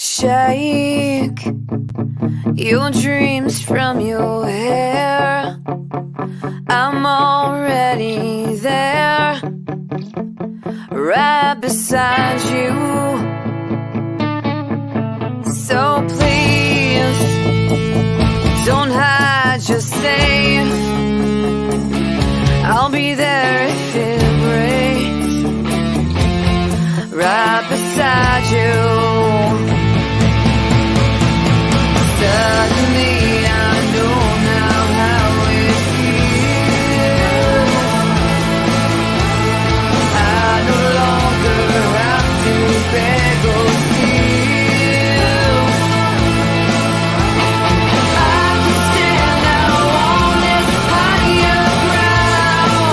Shake your dreams from your hair. I'm already there, right beside you. So please, don't hide your safe. I'll be there if it breaks, right beside you. Suddenly I know now how it feels. I no longer have to beg or steal. I can stand now on this higher ground,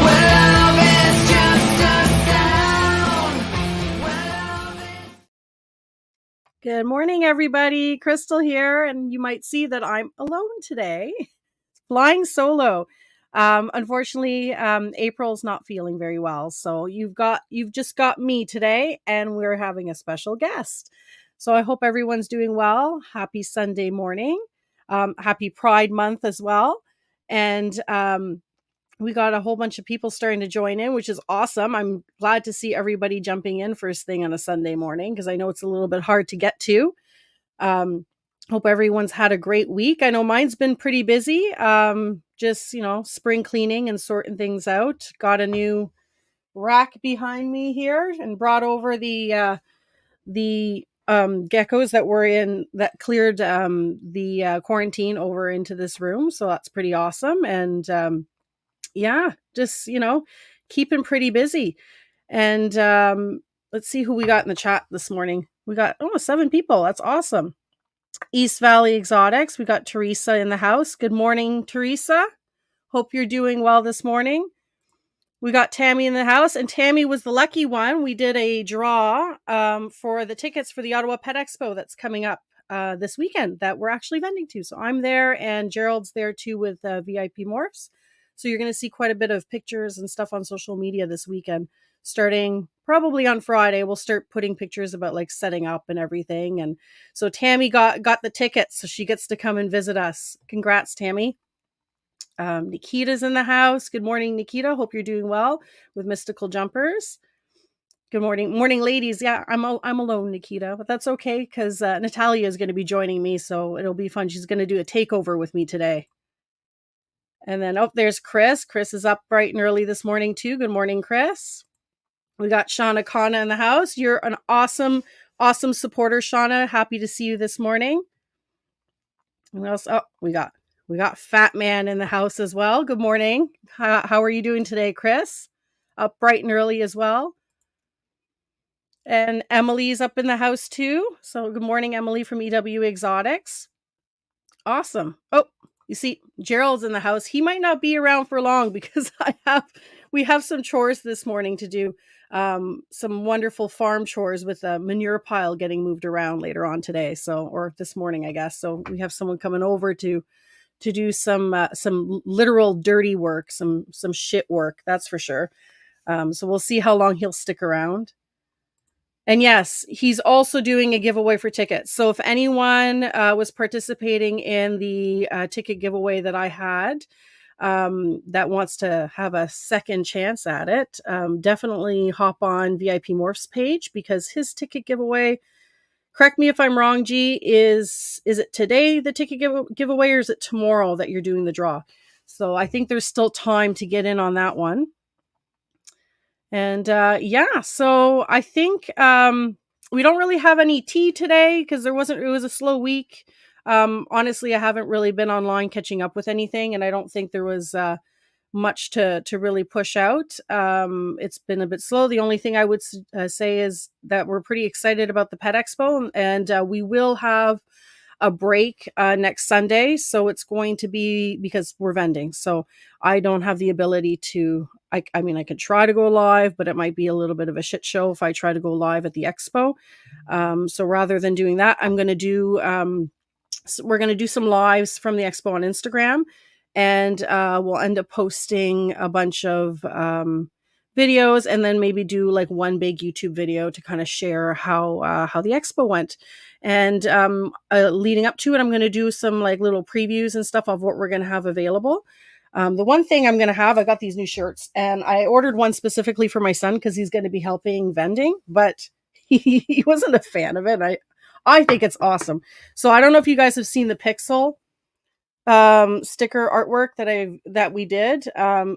where love is just a sound. Where love is... Good morning, everybody. Crystal here, and you might see that I'm alone today, flying solo. Unfortunately, April's not feeling very well, so you've just got me today, and we're having a special guest. So I hope everyone's doing well. Happy Sunday morning. Happy Pride Month as well, and we got a whole bunch of people starting to join in, which is awesome. I'm glad to see everybody jumping in first thing on a Sunday morning because I know it's a little bit hard to get to. Hope everyone's had a great week. I know mine's been pretty busy. Just, spring cleaning and sorting things out. Got a new rack behind me here and brought over the geckos that cleared the quarantine over into this room. So that's pretty awesome. And just, keeping pretty busy. And let's see who we got in the chat this morning. We got 7 people. That's awesome. East Valley Exotics. We got Teresa in the house. Good morning, Teresa. Hope you're doing well this morning. We got Tammy in the house, and Tammy was the lucky one. We did a draw for the tickets for the Ottawa Pet Expo that's coming up this weekend that we're actually vending to. So I'm there, and Gerald's there too with VIP Morphs. So you're going to see quite a bit of pictures and stuff on social media this weekend. Starting probably on Friday, we'll start putting pictures about like setting up and everything. And so Tammy got the tickets, so she gets to come and visit us. Congrats, Tammy. Nikita's in the house. Good morning, Nikita. Hope you're doing well with Mystical Jumpers. Good morning, ladies. Yeah, I'm alone, Nikita, but that's okay because Natalia is going to be joining me, so it'll be fun. She's going to do a takeover with me today. And then, there's Chris. Chris is up bright and early this morning, too. Good morning, Chris. We got Shauna Kana in the house. You're an awesome, awesome supporter, Shauna. Happy to see you this morning. And what else? Oh, we got Fat Man in the house as well. Good morning. How are you doing today, Chris? Up bright and early as well. And Emily's up in the house, too. So good morning, Emily from EW Exotics. Awesome. Oh, you see, Gerald's in the house. He might not be around for long because we have some chores this morning to do. Some wonderful farm chores with a manure pile getting moved around later on today. So, or this morning, I guess. So we have someone coming over to do some literal dirty work, some shit work. That's for sure. So we'll see how long he'll stick around. And yes, he's also doing a giveaway for tickets. So if anyone was participating in the ticket giveaway that I had that wants to have a second chance at it, definitely hop on VIP Morphs page because his ticket giveaway, correct me if I'm wrong, G, is it today the ticket giveaway or is it tomorrow that you're doing the draw? So I think there's still time to get in on that one. And so I think we don't really have any tea today because it was a slow week. Honestly, I haven't really been online catching up with anything, and I don't think there was much to really push out. It's been a bit slow. The only thing I would say is that we're pretty excited about the Pet Expo, and we will have a break next Sunday. So it's going to be because we're vending. So I don't have the ability to, I mean, I could try to go live, but it might be a little bit of a shit show if I try to go live at the expo. So rather than doing that, I'm going to do, we're going to do some lives from the expo on Instagram, and we'll end up posting a bunch of videos, and then maybe do like one big YouTube video to kind of share how the expo went. And leading up to it, I'm going to do some like little previews and stuff of what we're going to have available. The one thing I'm going to have, I got these new shirts, and I ordered one specifically for my son because he's going to be helping vending, but he wasn't a fan of it. I think it's awesome. So I don't know if you guys have seen the Pixel sticker artwork that we did.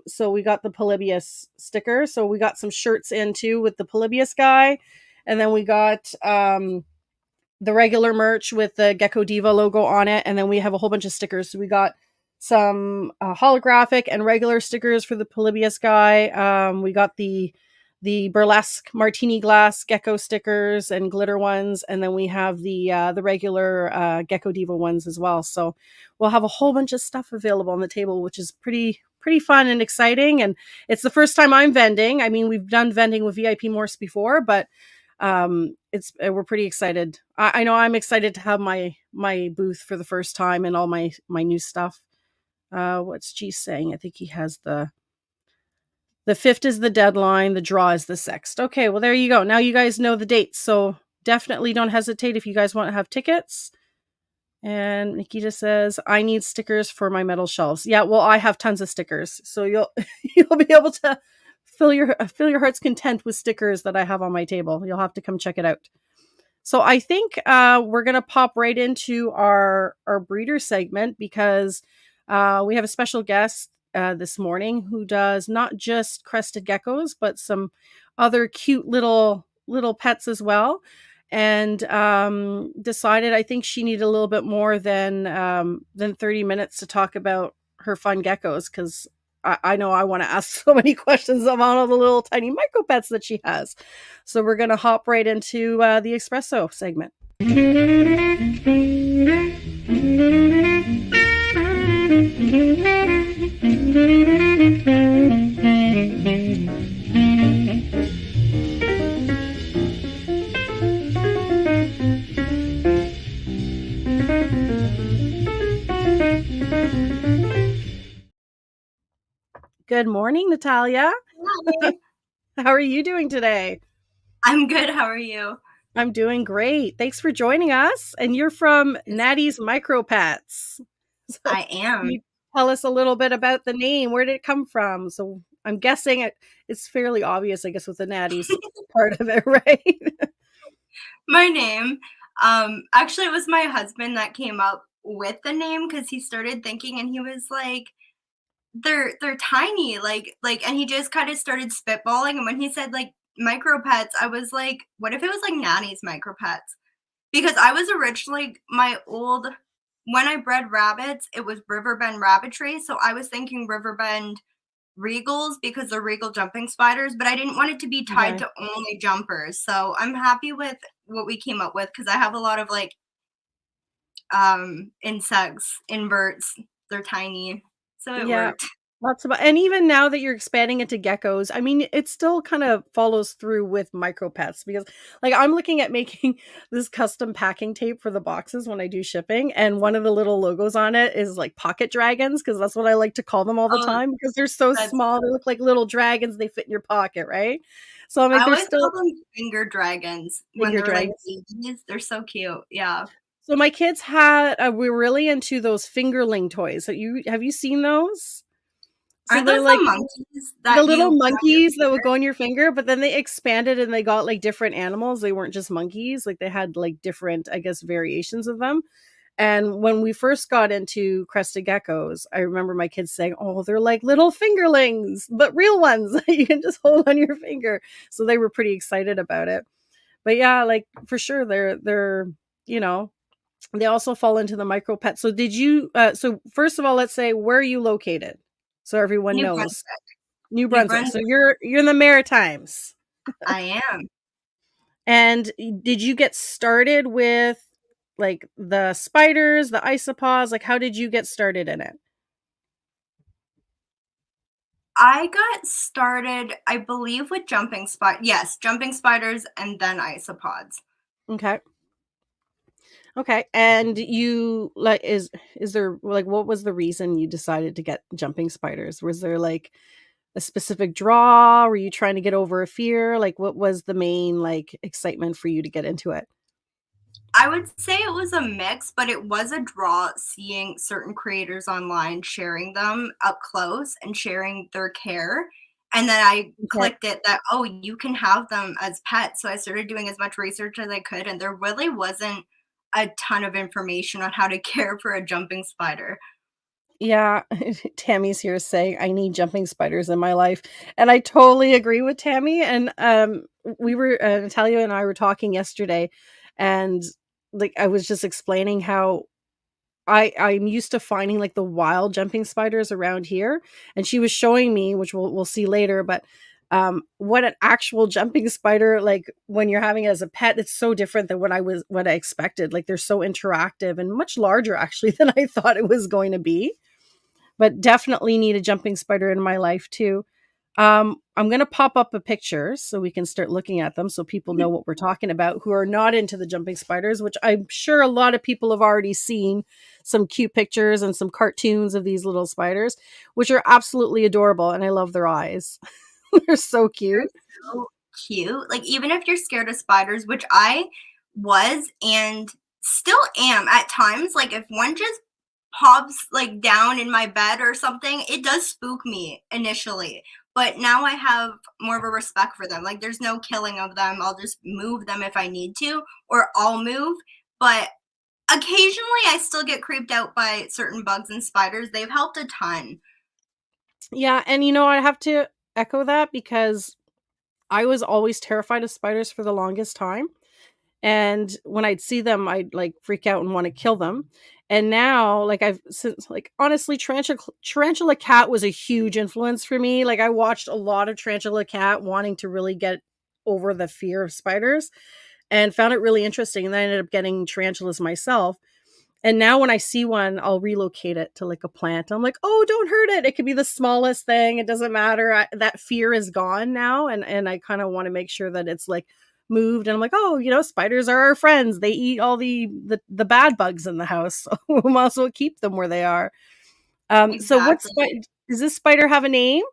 So we got the Polybius sticker. So we got some shirts in too with the Polybius guy, and then we got the regular merch with the Gecko Diva logo on it, and then we have a whole bunch of stickers. So we got some holographic and regular stickers for the Polybius guy. We got the burlesque martini glass gecko stickers and glitter ones, and then we have the regular Gecko Diva ones as well. So we'll have a whole bunch of stuff available on the table, which is pretty fun and exciting. And it's the first time I'm vending. I mean, we've done vending with VIP Morphs before, but we're pretty excited. I know I'm excited to have my booth for the first time and all my new stuff. What's G saying? I think he has the 5th is the deadline. The draw is the 6th. Okay, well, there you go. Now you guys know the dates. So definitely don't hesitate if you guys want to have tickets. And Nikita says, I need stickers for my metal shelves. Yeah, well, I have tons of stickers. So you'll be able to fill your heart's content with stickers that I have on my table. You'll have to come check it out. So I think we're going to pop right into our breeder segment because we have a special guest this morning who does not just crested geckos, but some other cute little pets as well. And decided I think she needed a little bit more than 30 minutes to talk about her fun geckos, because I know I want to ask so many questions about all the little tiny micro pets that she has. So we're going to hop right into the espresso segment. Good morning, Natalia. Hi. How are you doing today? I'm good. How are you? I'm doing great. Thanks for joining us. And you're from Natty's Micro Pets. So I can am. you tell us a little bit about the name? Where did it come from? So I'm guessing it's fairly obvious, I guess, with the Natty's part of it, right? My name. Actually, it was my husband that came up with the name because he started thinking and he was like, they're tiny, and he just kind of started spitballing. And when he said like micro pets, I was like, what if it was like Nanny's micro pets? Because I was originally when I bred rabbits, it was Riverbend rabbitry. So I was thinking Riverbend regals because they're regal jumping spiders, but I didn't want it to be tied to only jumpers. So I'm happy with what we came up with because I have a lot of like insects, inverts. They're tiny. So it worked. Lots of, and even now that you're expanding into geckos, I mean, it still kind of follows through with micro pets because, like, I'm looking at making this custom packing tape for the boxes when I do shipping, and one of the little logos on it is like pocket dragons because that's what I like to call them all the Oh, time because they're so that's small. They look like little dragons. They fit in your pocket, right? So I'm like, I they're always still call them finger dragons when finger they're like dragons. babies. They're so cute. Yeah. So my kids had we're really into those fingerling toys. So have you seen those? So Aren't they're those like the monkeys the that little you put on your monkeys that would finger? go on your finger, but then they expanded and they got like different animals. They weren't just monkeys. Like they had like different, I guess, variations of them. And when we first got into crested geckos, I remember my kids saying, "Oh, they're like little fingerlings, but real ones that you can just hold on your finger." So they were pretty excited about it. But yeah, like for sure, they're you know they also fall into the micro pet. So did you? So first of all, let's say where are you located, so everyone New knows. Brunswick. New New Brunswick. So Brunswick. you're in the Maritimes. I am. And did you get started with like the spiders, the isopods? Like how did you get started in it? I got started, I believe, with jumping spiders and then isopods. Okay. Okay. And you like is there like what was the reason you decided to get jumping spiders? Was there like a specific draw? Were you trying to get over a fear? Like, what was the main like excitement for you to get into it? I would say it was a mix, but it was a draw seeing certain creators online sharing them up close and sharing their care. And then I Okay. clicked it that, oh, you can have them as pets. So I started doing as much research as I could, and there really wasn't a ton of information on how to care for a jumping spider. Yeah, Tammy's here saying I need jumping spiders in my life, and I totally agree with Tammy. And we were Natalia and I were talking yesterday, and like I was just explaining how I'm used to finding like the wild jumping spiders around here, and she was showing me, which we'll see later, but what an actual jumping spider like when you're having it as a pet, it's so different than what I expected. Like they're so interactive and much larger actually than I thought it was going to be. But definitely need a jumping spider in my life too. I'm going to pop up a picture so we can start looking at them so people know what we're talking about who are not into the jumping spiders, which I'm sure a lot of people have already seen some cute pictures and some cartoons of these little spiders, which are absolutely adorable. And I love their eyes. They're so cute. So cute. Like, even if you're scared of spiders, which I was and still am at times, like, if one just pops, like, down in my bed or something, it does spook me initially. But now I have more of a respect for them. Like, there's no killing of them. I'll just move them if I need to, or I'll move. But occasionally, I still get creeped out by certain bugs and spiders. They've helped a ton. Yeah. And I have to echo that because I was always terrified of spiders for the longest time. And when I'd see them, I'd like freak out and want to kill them. And now, like I've since like honestly, Tarantula Cat was a huge influence for me. Like I watched a lot of Tarantula Cat wanting to really get over the fear of spiders and found it really interesting. And then I ended up getting tarantulas myself. And now when I see one, I'll relocate it to like a plant. I'm like, oh, don't hurt it. It could be the smallest thing. It doesn't matter. That fear is gone now. And I kind of want to make sure that it's like moved. And I'm like, oh, spiders are our friends. They eat all the bad bugs in the house. So we might as well keep them where they are. So Exactly. does this spider have a name?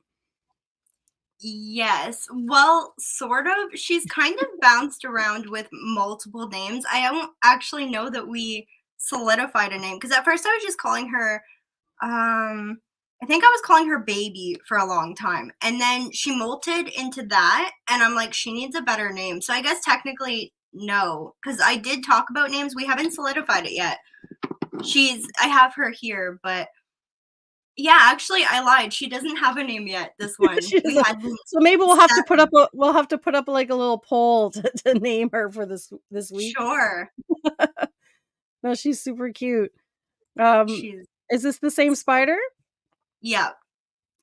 Yes. Well, sort of. She's kind of bounced around with multiple names. I don't actually know that we solidified a name because at first I was just calling her, um, I think I was calling her Baby for a long time. And then she molted into that, and I'm like, she needs a better name. So I guess technically, no, because I did talk about names. We haven't solidified it yet. I have her here, but yeah, actually, I lied. She doesn't have a name yet, this one. She We doesn't- hadn't so maybe set. we'll have to put up like a little poll to name her for this week. Sure. No, she's super cute. Um, She's is this the same spider? yeah.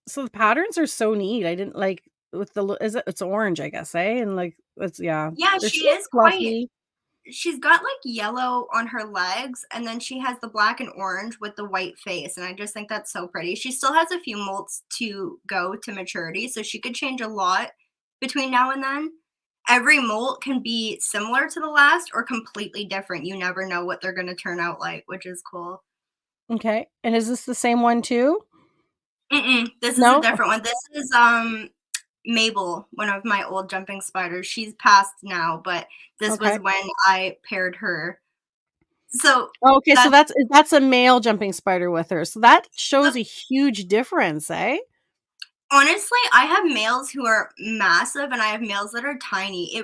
So the patterns are so neat. I didn't like with it's orange, I guess, eh? And like it's yeah, Yeah, they're she so is quite fluffy. she's got, like, yellow on her legs, and then she has the black and orange with the white face, and I just think that's so pretty. She still has a few molts to go to maturity, so she could change a lot between now and then. Every molt can be similar to the last or completely different. You never know what they're gonna turn out like, which is cool. Okay. And is this the same one too? Mm-mm, this is a No? different one. This is, Mabel, one of my old jumping spiders. She's passed now, but this was Okay. when I paired her. So Oh, okay, so that's that's a male jumping spider with her. So that yep. shows a huge difference, eh? Honestly, I have males who are massive and I have males that are tiny.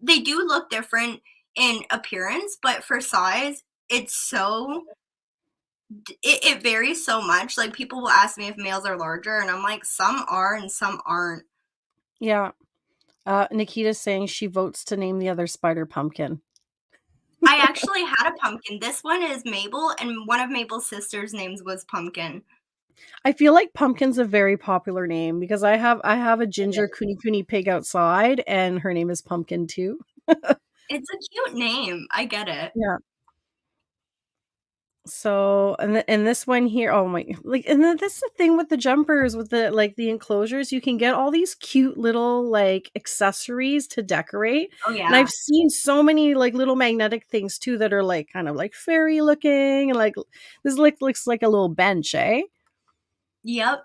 They do look different in appearance, but for size, it's so it varies so much. Like, people will ask me if males are larger, and I'm like, some are and some aren't. Yeah. Nikita's saying she votes to name the other spider Pumpkin. I actually had a pumpkin. This one is Mabel, and one of Mabel's sisters' names was Pumpkin. I feel like Pumpkin's a very popular name because I have a ginger Kuni Kuni pig outside and her name is Pumpkin too. It's a cute name. I get it. Yeah. So, and this one here, oh my, like, and then that's the thing with the jumpers, with the enclosures, you can get all these cute little like accessories to decorate. Oh, And I've yeah. seen so many like little magnetic things too that are like kind of like fairy looking and like this looks like a little bench, eh? Yep.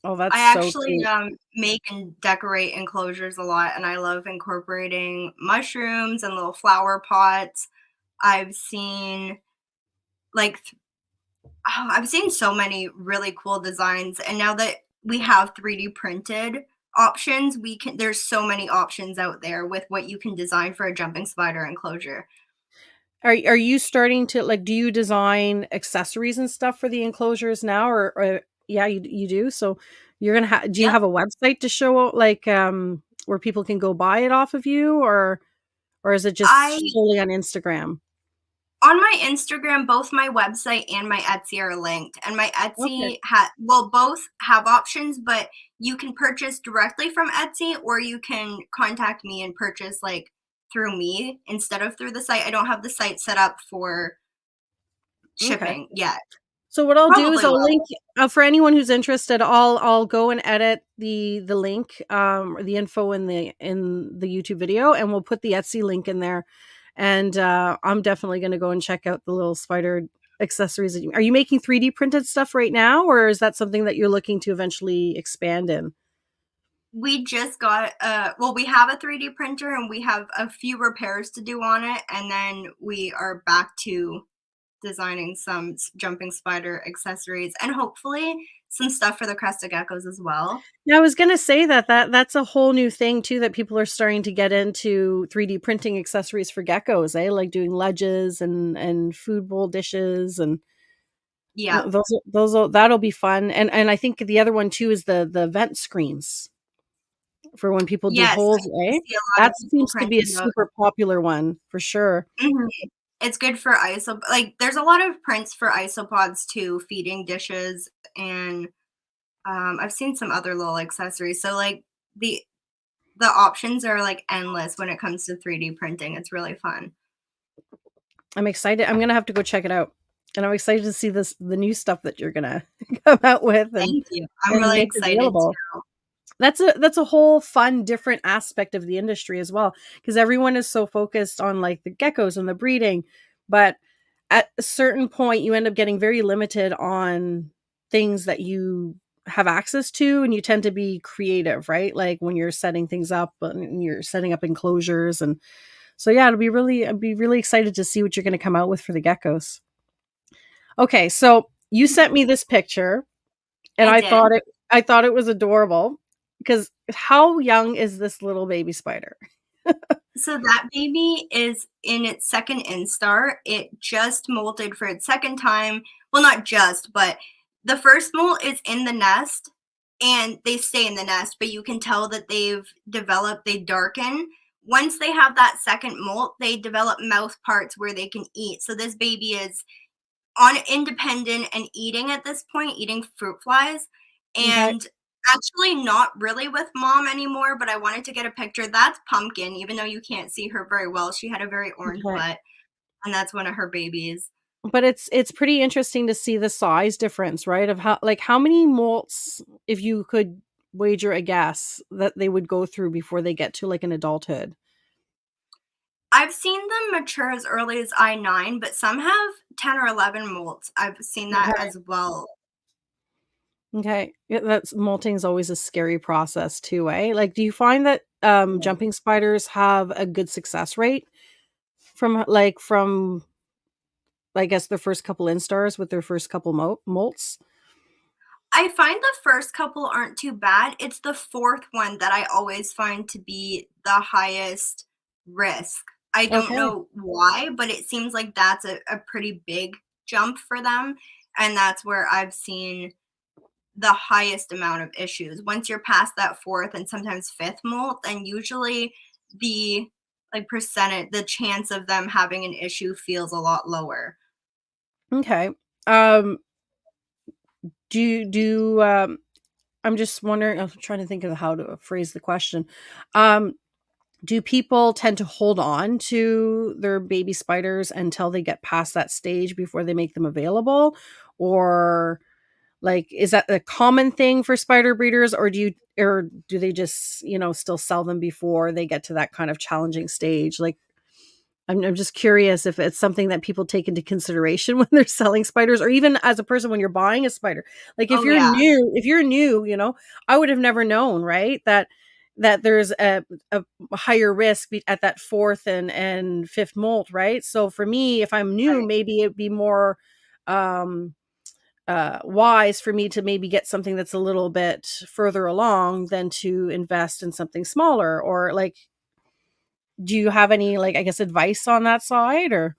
Oh, that's I so actually cute. make and decorate enclosures a lot, and I love incorporating mushrooms and little flower pots. I've seen like I've seen so many really cool designs, and now that we have 3D printed options, we can there's so many options out there with what you can design for a jumping spider enclosure. Are you starting to like, do you design accessories and stuff for the enclosures now, or yeah, you do? So you're gonna do you Yep. have a website to show like where people can go buy it off of you, or is it I just solely on Instagram? On my Instagram, both my website and my Etsy are linked, and my Okay. Etsy both have options, but you can purchase directly from Etsy, or you can contact me and purchase, like, through me instead of through the site. I don't have the site set up for Okay. shipping yet. So what I'll do is Probably I'll will. link for anyone who's interested. I'll go and edit the link or the info in the YouTube video, and we'll put the Etsy link in there. And I'm definitely going to go and check out the little spider accessories. Are you making 3D printed stuff right now, or is that something that you're looking to eventually expand in? We just got, well, we have a 3D printer, and we have a few repairs to do on it, and then we are back to designing some jumping spider accessories and hopefully some stuff for the Crested Geckos as well. Yeah, I was gonna say that's a whole new thing too that people are starting to get into 3D printing accessories for geckos, eh? Like doing ledges and food bowl dishes and Yeah. that'll be fun. And I think the other one too is the vent screens for when people do Yes, holes, I eh? see a lot of That people seems to be a printing those. super popular one for sure. Mhm. It's good for like, there's a lot of prints for isopods too, feeding dishes, and, I've seen some other little accessories. So, like, the the options are, like, endless when it comes to 3D printing. It's really fun. I'm excited. I'm gonna have to go check it out. And I'm excited to see the new stuff that you're gonna come out with Thank you. I'm and really make excited available. too. That's a whole fun different aspect of the industry as well, because everyone is so focused on like the geckos and the breeding, but at a certain point you end up getting very limited on things that you have access to, and you tend to be creative, right? Like when you're setting things up and you're setting up enclosures. And so yeah, I'd be really excited to see what you're going to come out with for the geckos. Okay, so you sent me this picture and I did. I thought it was adorable because how young is this little baby spider? So that baby is in its second instar. It just molted for its second time. Well, not just, but the first molt is in the nest and they stay in the nest, but you can tell that they've developed, they darken. Once they have that second molt, they develop mouth parts where they can eat. So this baby is on independent and eating at this point, eating fruit flies, Okay. and actually not really with mom anymore, but I wanted to get a picture. That's Pumpkin, even though you can't see her very well. She had a very orange Okay. butt, and that's one of her babies. But it's pretty interesting to see the size difference, right? Of how many molts, if you could wager a guess, that they would go through before they get to like an adulthood. I've seen them mature as early as I9, but some have 10 or 11 molts. I've seen that Okay. as well. Okay. Yeah, that's molting is always a scary process too, eh? Like, do you find that jumping spiders have a good success rate from I guess their first couple instars with their first couple molts? I find the first couple aren't too bad. It's the fourth one that I always find to be the highest risk. I don't Okay. know why, but it seems like that's a pretty big jump for them. And that's where I've seen the highest amount of issues. Once you're past that fourth and sometimes fifth molt, then usually the like percentage, the chance of them having an issue feels a lot lower. Okay. Um, do I'm just wondering, I'm trying to think of how to phrase the question. Um, do people tend to hold on to their baby spiders until they get past that stage before they make them available? Or like, is that a common thing for spider breeders, or do they just, still sell them before they get to that kind of challenging stage? Like, I'm just curious if it's something that people take into consideration when they're selling spiders, or even as a person when you're buying a spider. Like Oh yeah. if you're new, you know, I would have never known, right? That there's a higher risk at that fourth and fifth molt, right? So for me, if I'm new, Right. maybe it'd be more um wise for me to maybe get something that's a little bit further along than to invest in something smaller. Or like, do you have any, like, I guess, advice on that side? Or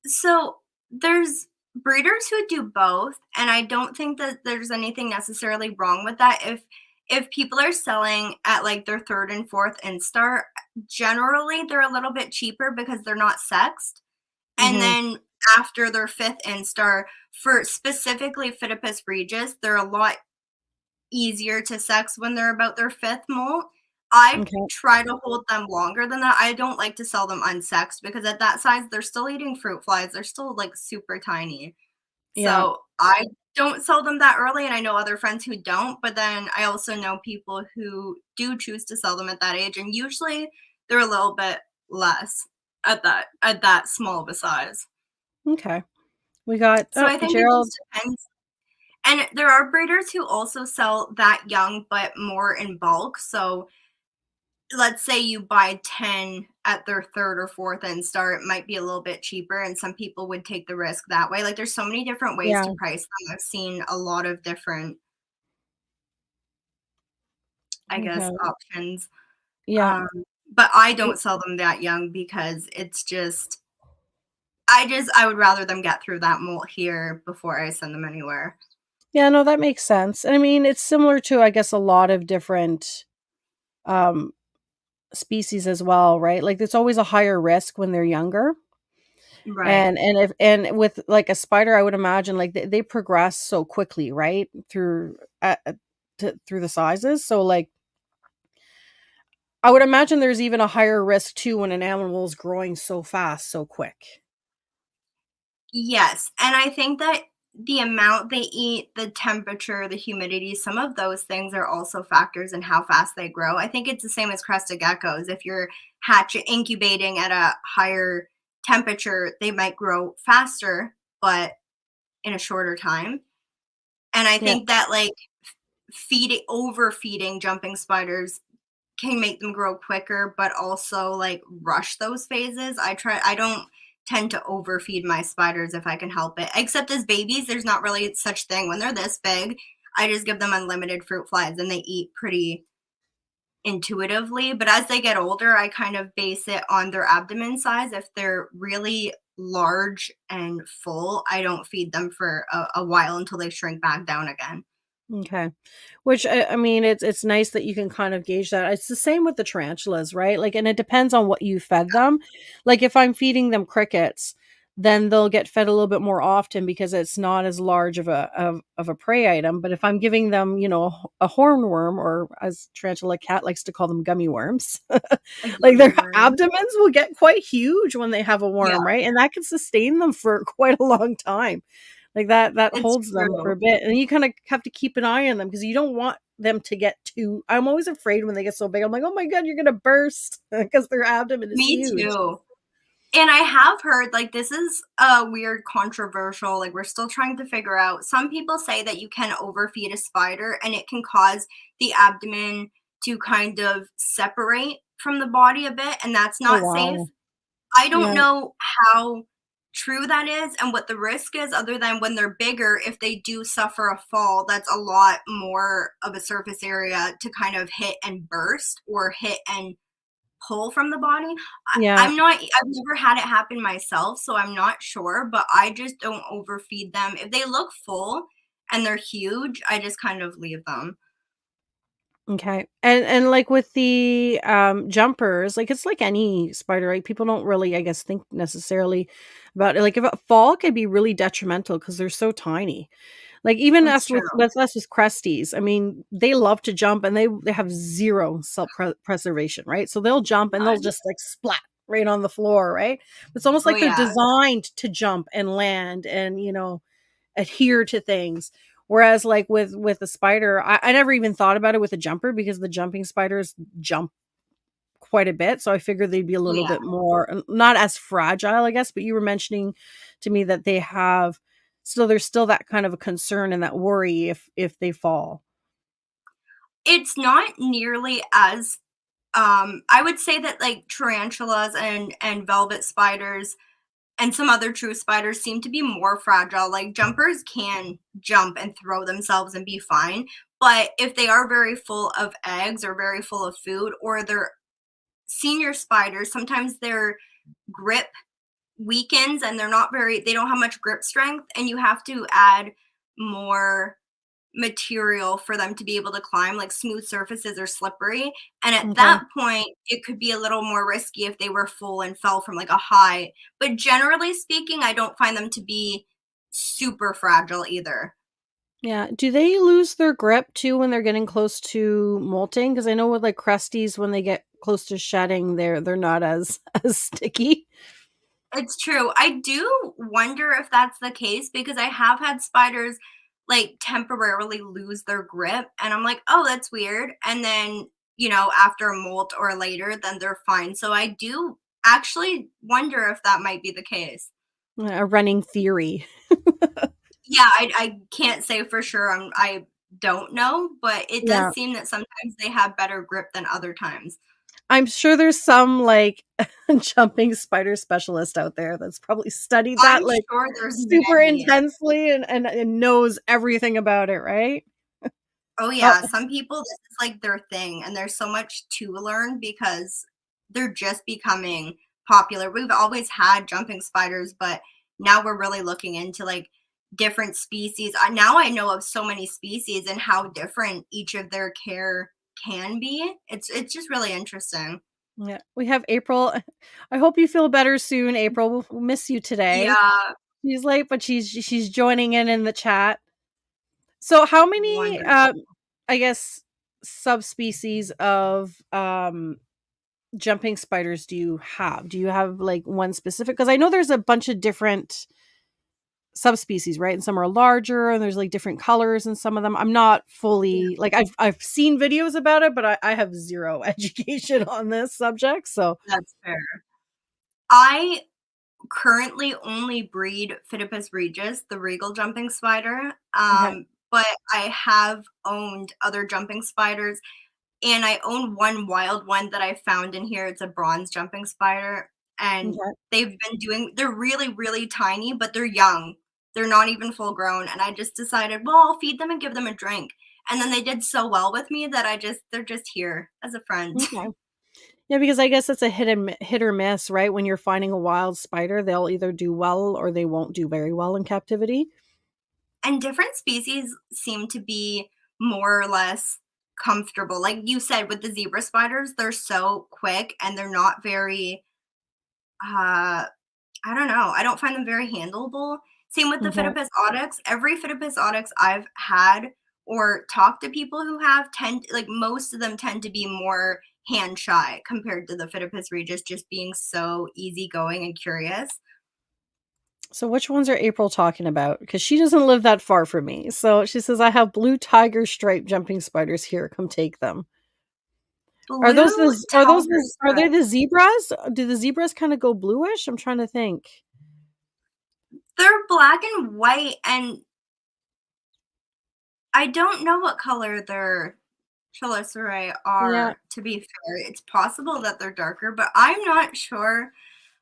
So there's breeders who do both, and I don't think that there's anything necessarily wrong with that. If people are selling at like their third and fourth instar, generally they're a little bit cheaper because they're not sexed. And Mhm. then after their fifth instar, for specifically Phidippus regis, they're a lot easier to sex when they're about their fifth molt. I Okay. try to hold them longer than that. I don't like to sell them unsexed because at that size, they're still eating fruit flies. They're still like super tiny. Yeah. So I don't sell them that early, and I know other friends who don't. But then I also know people who do choose to sell them at that age, and usually they're a little bit less at that small of a size. Okay. We got So I think it Gerald. just depends. And there are breeders who also sell that young, but more in bulk. So let's say you buy 10 at their third or fourth instar, it might be a little bit cheaper, and some people would take the risk that way. Like there's so many different ways to Yeah. price them. I've seen a lot of different, I guess, Okay. options. Yeah. Um, but I don't sell them that young because it's just I would rather them get through that molt here before I send them anywhere. Yeah, no, that makes sense. And I mean, it's similar to, I guess, a lot of different um species as well, right? Like it's always a higher risk when they're younger. Right. And with like a spider, I would imagine like they progress so quickly, right? Through the sizes. So like I would imagine there's even a higher risk too when an animal is growing so fast, so quick. Yes, and I think that the amount they eat, the temperature, the humidity, some of those things are also factors in how fast they grow. I think it's the same as crested geckos. If you're incubating at a higher temperature, they might grow faster, but in a shorter time. And I Yeah. think that like feeding overfeeding jumping spiders can make them grow quicker, but also like rush those phases. I don't tend to overfeed my spiders if I can help it. Except as babies, there's not really such thing. When they're this big, I just give them unlimited fruit flies and they eat pretty intuitively. But as they get older, I kind of base it on their abdomen size. If they're really large and full, I don't feed them for a while until they shrink back down again. Okay. Which I mean, it's nice that you can kind of gauge that. It's the same with the tarantulas, right? Like, and it depends on what you fed them. Like, if I'm feeding them crickets, then they'll get fed a little bit more often because it's not as large of a prey item. But if I'm giving them, you know, a hornworm, or as tarantula cat likes to call them, gummy worms, A like gummy their worm. abdomens will get quite huge when they have a Yeah, worm, right? And that can sustain them for quite a long time. Like that it's holds them for true. a bit, and you kinda have to keep an eye on them because you don't want them to get too. I'm always afraid when they get so big, I'm like, "Oh my god, you're gonna burst," because their abdomen is Me huge. too. And I have heard, like, this is a weird controversial, like, we're still trying to figure out. Some people say that you can overfeed a spider and it can cause the abdomen to kind of separate from the body a bit, and that's Oh, not safe. wow. I don't Yeah, know how true that is and what the risk is, other than when they're bigger, if they do suffer a fall, that's a lot more of a surface area to kind of hit and burst or hit and pull from the body. yeah. I've never had it happen myself, so I'm not sure, but I just don't overfeed them. If they look full and they're huge, I just kind of leave them. Okay. And like with the jumpers, like it's like any spider, right? People don't really, I guess, think necessarily about it. Like if a fall could be really detrimental because they're so tiny. Like even That's us true. with us with Cresties, I mean, they love to jump and they have zero self preservation, right? So they'll jump and they'll God. just like splat right on the floor, right? It's almost Oh, like they're yeah. designed to jump and land and, you know, adhere to things. Whereas like with a spider, I never even thought about it with a jumper because the jumping spiders jump quite a bit, so I figured they'd be a Oh, little yeah. bit more not as fragile, I guess, but you were mentioning to me that they have there's still that kind of a concern and that worry if they fall. It's not nearly as I would say that like tarantulas and velvet spiders and some other true spiders seem to be more fragile. Like jumpers can jump and throw themselves and be fine, but if they are very full of eggs or very full of food, or they're senior spiders, sometimes their grip weakens and they don't have much grip strength, and you have to add more material for them to be able to climb. Like smooth surfaces are slippery, and at Okay. that point it could be a little more risky if they were full and fell from like a height, but generally speaking I don't find them to be super fragile either. Yeah. Do they lose their grip too when they're getting close to molting? Because I know with like Cresties, when they get close to shedding, they're not as as sticky. It's true. I do wonder if that's the case because I have had spiders like temporarily lose their grip, and I'm like, "Oh, that's weird." And then, after a molt or later, then they're fine. So I do actually wonder if that might be the case. A running theory. Yeah, I can't say for sure. I don't know, but it Yeah. does seem that sometimes they have better grip than other times. I'm sure there's some like jumping spider specialist out there that's probably studied that I'm like sure there's super many. intensely and knows everything about it, right? Oh, Oh, yeah, some people, this is, like, their thing, and there's so much to learn because they're just becoming popular. We've always had jumping spiders, but now we're really looking into, like, different species. Now I know of so many species and how different each of their care can be. It's just really interesting. yeah. We have April. I hope you feel better soon, April. We'll miss you today. Yeah, She's late, but she's joining in the chat. So how many wonderful. I guess subspecies of jumping spiders do you have? Do you have like one specific? Because I know there's a bunch of different subspecies, right? And some are larger and there's like different colors in some of them. I'm not Yeah, fully like I've seen videos about it, but I have zero education on this subject. So that's fair. I currently only breed Phidippus regis, the regal jumping spider, okay. but I have owned other jumping spiders, and I own one wild one that I found in here. It's a bronze jumping spider, and Okay. they're really, really tiny, but they're young. They're not even full grown, and I just decided, well, I'll feed them and give them a drink. And then they did so well with me that they're just here as a friend. Okay. Yeah, because I guess it's a hit or miss, right? When you're finding a wild spider, they'll either do well or they won't do very well in captivity. And different species seem to be more or less comfortable. Like you said, with the zebra spiders, they're so quick and they're not very, uh, I don't know. I don't find them very handleable. Same with the Okay. Phidippus audex. Every Phidippus audex I've had or talked to people who have like most of them tend to be more hand shy compared to the Phidippus regis just being so easygoing and curious. So which ones are April talking about? Because she doesn't live that far from me. So she says, I have blue tiger stripe jumping spiders here. Come take them. Blue tiger Are they stripe. the zebras? Do the zebras kind of go bluish? I'm trying to think. They're black and white, and I don't know what color their chelicerae Yeah. are, to be fair. It's possible that they're darker, but I'm not sure.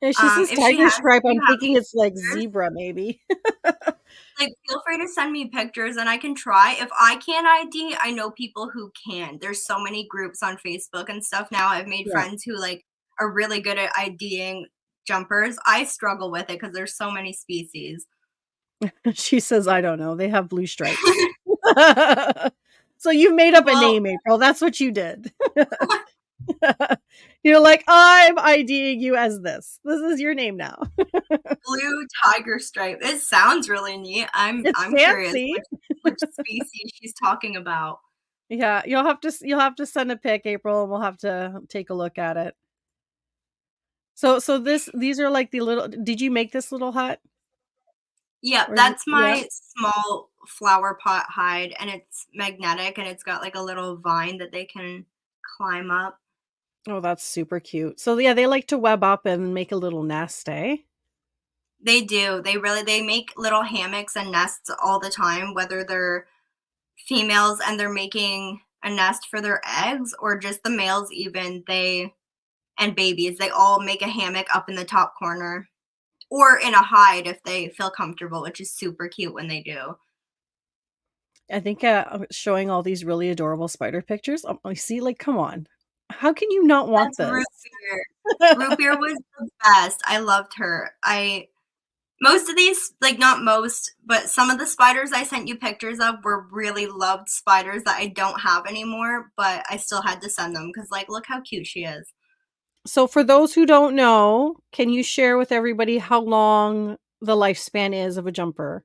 Yeah, she says If tiger stripe. you I'm have thinking it's like pictures, zebra, maybe. like, feel free to send me pictures and I can try. If I can't ID, I know people who can. There's so many groups on Facebook and stuff now. I've made Yeah. friends who, like, are really good at IDing jumpers. I struggle with it because there's so many species. She says, I don't know. They have blue stripes. So you made up a Well, name, April. That's what you did. You're like, I'm IDing you as this. This is your name now. blue tiger stripe. It sounds really neat. It's I'm curious fancy. which species she's talking about. Yeah, you'll have to send a pic, April, and we'll have to take a look at it. So these are like the little. Did you make this little hut? Yep, Or is it, that's yeah. my small flower pot hide, and it's magnetic, and it's got like a little vine that they can climb up. Oh, that's super cute. So yeah, they like to web up and make a little nest, eh? They do. They make little hammocks and nests all the time, whether they're females and they're making a nest for their eggs or just the males even, they and babies, they all make a hammock up in the top corner or in a hide if they feel comfortable, which is super cute when they do. I think showing all these really adorable spider pictures. I see, like, come on. How can you not want That's this? root beer. Root beer was the best. I loved her. I Most of these, like not most, but some of the spiders I sent you pictures of were really loved spiders that I don't have anymore, but I still had to send them because, like, look how cute she is. So for those who don't know, can you share with everybody how long the lifespan is of a jumper?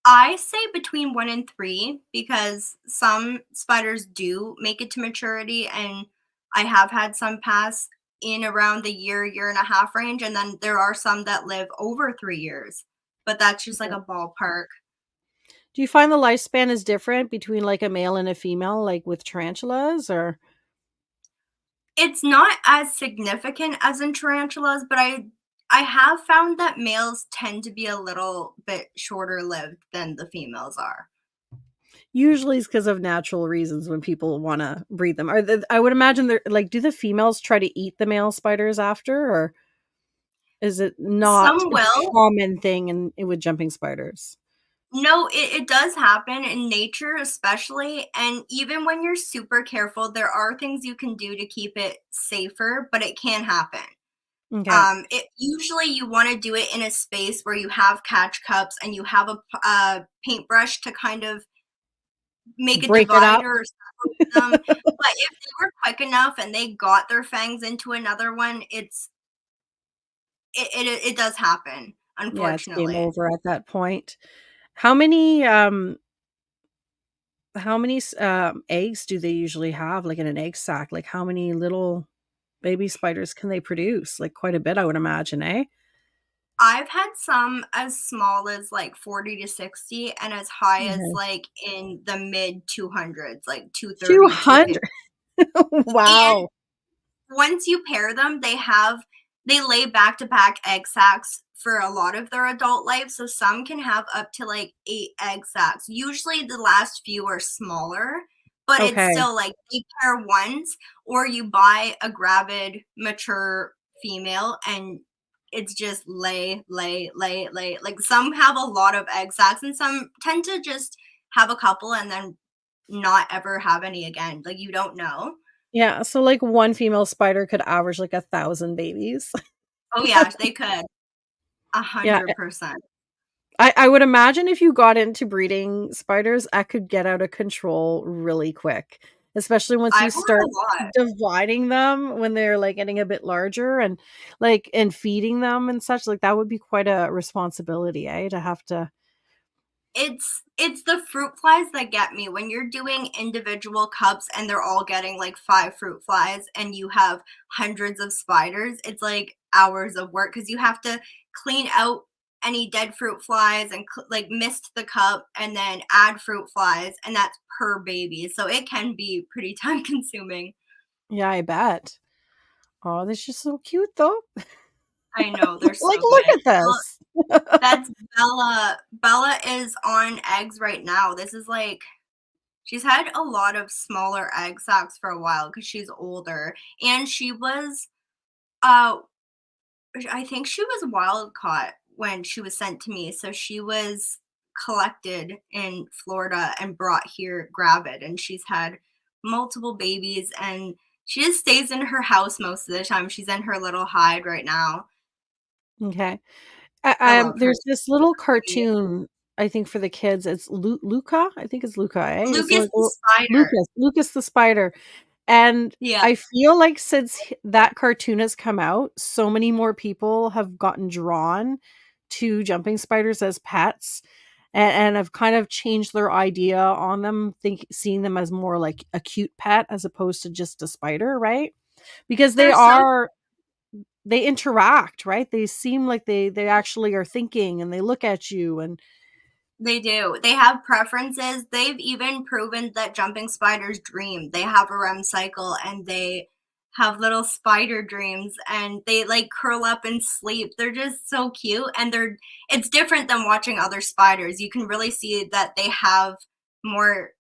I say between 1 and 3 because some spiders do make it to maturity, and I have had some pass in around the year, year and a half range, and then there are some that live over 3 years, but that's just like Okay. a ballpark. Do you find the lifespan is different between like a male and a female, like with tarantulas, or It's not as significant as in tarantulas, but I have found that males tend to be a little bit shorter lived than the females are. usually it's because of natural reasons when people want to breed them? I would imagine they're like, do the females try to eat the male spiders after, or is it not Some a will. common thing with jumping spiders? No, it does happen in nature, especially. And even when you're super careful, there are things you can do to keep it safer, but it can happen. Okay. It usually you want to do it in a space where you have catch cups and you have a paintbrush to kind of make a Break it up. divider or separate them. But if they were quick enough and they got their fangs into another one, it does happen, Yeah, it's game unfortunately. over at that point. How many eggs do they usually have, like, in an egg sack? Like, how many little baby spiders can they produce? Like, quite a bit, I would imagine, eh? I've had some as small as like 40 to 60 and as high as Okay. like in the mid 200s, like 230 to 250. 200? Wow. Once you pair them, they lay back to back egg sacs for a lot of their adult life. So some can have up to like 8 egg sacs. Usually the last few are smaller, but it's Okay. still like they pair once, or you buy a gravid mature female and it's just lay. Like some have a lot of egg sacs and some tend to just have a couple and then not ever have any again. Like you don't know. Yeah, so, like, one female spider could average, like, 1,000 babies. Oh yeah, they could. Yeah, 100%. I would imagine if you got into breeding spiders, that could get out of control really quick, especially once you I've learned start a lot. dividing them when they're, like, getting a bit larger and, like, and feeding them and such, like, that would be quite a responsibility, eh, to have to. It's the fruit flies that get me. When you're doing individual cups and they're all getting like 5 fruit flies and you have hundreds of spiders, it's like hours of work because you have to clean out any dead fruit flies and like mist the cup and then add fruit flies, and that's per baby. So it can be pretty time consuming. Yeah, I bet. Oh, they're just so cute, though. I know, they're Like, so look good. at this. That's Bella. Bella is on eggs right now. This is like she's had a lot of smaller egg sacs for a while because she's older, and she was uh I think she was wild caught when she was sent to me. So she was collected in Florida and brought here gravid, and she's had multiple babies, and she just stays in her house most of the time. She's in her little hide right now. Okay. I love her. There's this little cartoon, I think, for the kids. It's Luca? I think it's Luca, eh? It's Lucas like the spider. Lucas the spider, and Yeah, I feel like since that cartoon has come out, so many more people have gotten drawn to jumping spiders as pets, and have kind of changed their idea on them, seeing them as more like a cute pet as opposed to just a spider, right? Because they're so they interact, right? They seem like they actually are thinking, and they look at you, and they do. They have preferences. They've even proven that jumping spiders dream. They have a REM cycle and have little spider dreams, and they like curl up and sleep. They're just so cute, and it's different than watching other spiders. You can really see that they have more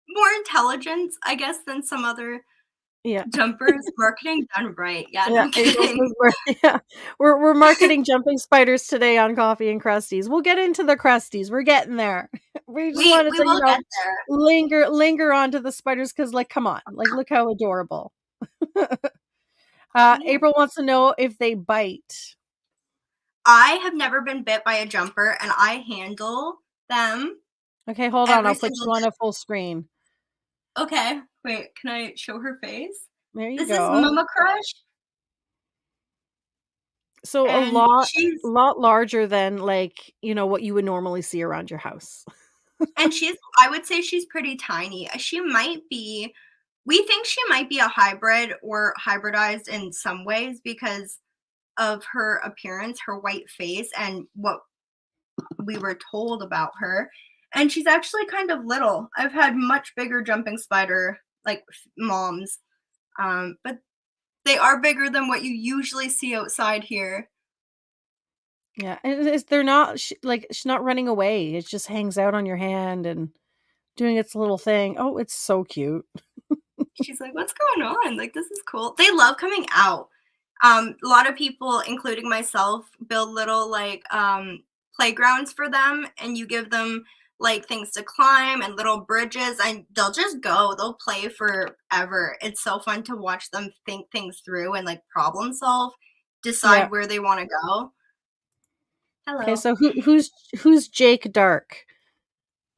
more intelligence, I guess, than some other Yeah. jumpers. Marketing done right. Yeah, Yeah, no April kidding. says yeah, we're marketing jumping spiders today on Coffee and Cresties. We'll get into the Cresties. We're getting there. We just wanted We to, will get there. linger onto the spiders because, like, come on, like, look how adorable. Yeah. April wants to know if they bite. I have never been bit by a jumper, and I handle them Okay, hold on. every I'll put single you on day. a full screen. Okay, wait, can I show her face? There you This is go. Mama Crush, So a and lot larger than, like, what you would normally see around your house. I would say she's pretty tiny. She might be we think she might be a hybrid or hybridized in some ways because of her appearance, her white face, and what we were told about her. And she's actually kind of little. I've had much bigger jumping spider like moms, but they are bigger than what you usually see outside here. Yeah, and they're not like she's not running away. It just hangs out on your hand and doing its little thing. Oh, it's so cute. She's like, "What's going on? Like, this is cool." They love coming out. A lot of people, including myself, build little like playgrounds for them, and you give them like things to climb and little bridges, and they'll just go. They'll play forever. It's so fun to watch them think things through and like problem solve, Yeah. decide where they want to go. Okay, Hello. so who's Jake Dark?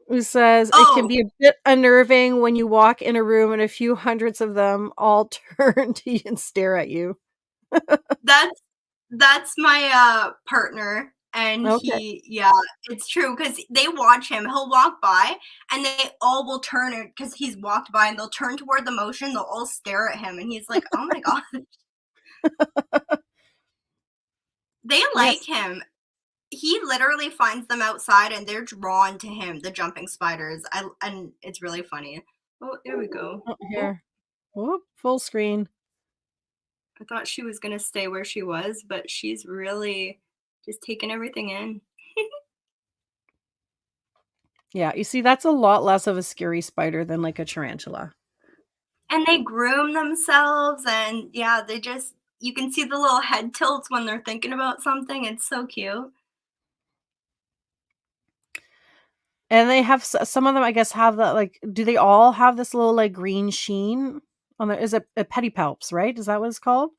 Who says it can Oh, be a bit unnerving when you walk in a room and a few hundreds of them all turn to you and stare at you. that's that's my partner, and Okay. yeah, it's true because they watch him. He'll walk by and they all will turn because he's walked by, and they'll turn toward the motion, they'll all stare at him, and he's like, "Oh my god." They like Yes. him. He literally finds them outside and they're drawn to him, the jumping spiders. And it's really funny. Oh, there we go. Oh, Oh, here. Whoop, full screen. I thought she was gonna stay where she was, but she's really just taking everything in. Yeah, you see, that's a lot less of a scary spider than like a tarantula. And they groom themselves, and yeah, they just you can see the little head tilts when they're thinking about something. It's so cute. And they have some of them, I guess, have that, like, do they all have this little like green sheen on there? Is it a pedipalps, right? Is that what it's called?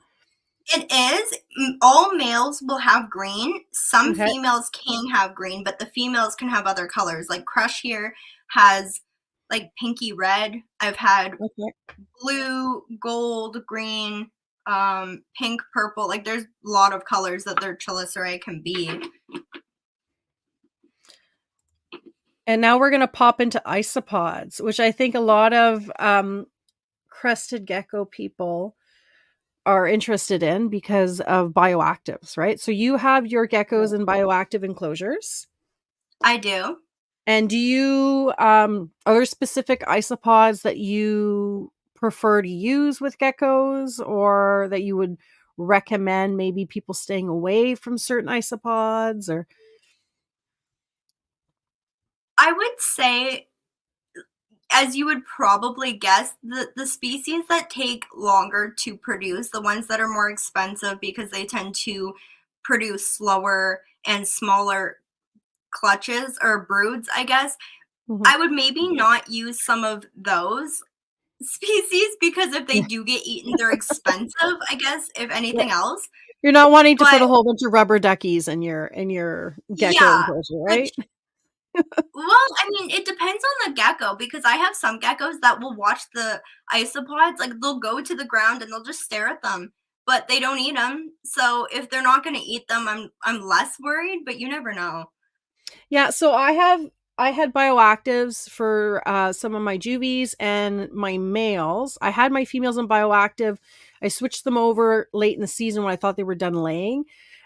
It is. All males will have green. Some Okay. females can have green, but the females can have other colors. Like Crush here has like pinky red. I've had Okay. blue, gold, green, pink, purple. Like there's a lot of colors that their chelicerae can be. And now we're gonna pop into isopods, which I think a lot of crested gecko people are interested in because of bioactives, right? So you have your geckos in bioactive enclosures. I do. And do you are there specific isopods that you prefer to use with geckos, or that you would recommend maybe people staying away from certain isopods? Or I would say, as you would probably guess, the species that take longer to produce, the ones that are more expensive because they tend to produce slower and smaller clutches or broods, I guess, Mhm. I would maybe not use some of those species because if they Yeah. do get eaten, they're expensive, I guess, if Yeah. anything else. You're not wanting to But put a whole bunch of rubber duckies in your gecko yeah, enclosure, which right? well, I mean, it depends on the gecko because I have some geckos that will watch the isopods, like they'll go to the ground and they'll just stare at them, but they don't eat them. So if they're not going to eat them, I'm less worried, but you never know. Yeah, so I had bioactives for some of my juvies and my males. I had my females in bioactive. I switched them over late in the season when I thought they were done laying.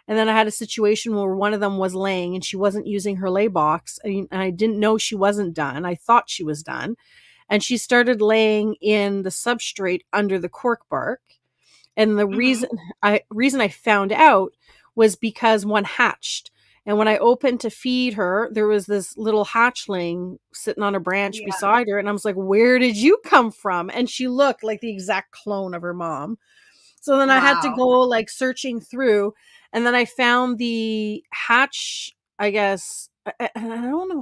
And then I had a situation where one of them was laying and she wasn't using her lay box. And I didn't know she wasn't done. I thought she was done. and she started laying in the substrate under the cork bark. And the Mhm. reason I found out was because one hatched. And when I opened to feed her, there was this little hatchling sitting on a branch Yeah. beside her. And I was like, "Where did you come from?" And she looked like the exact clone of her mom. So then I had to Wow. go like searching through, and then I found the hatch, I guess. And I don't know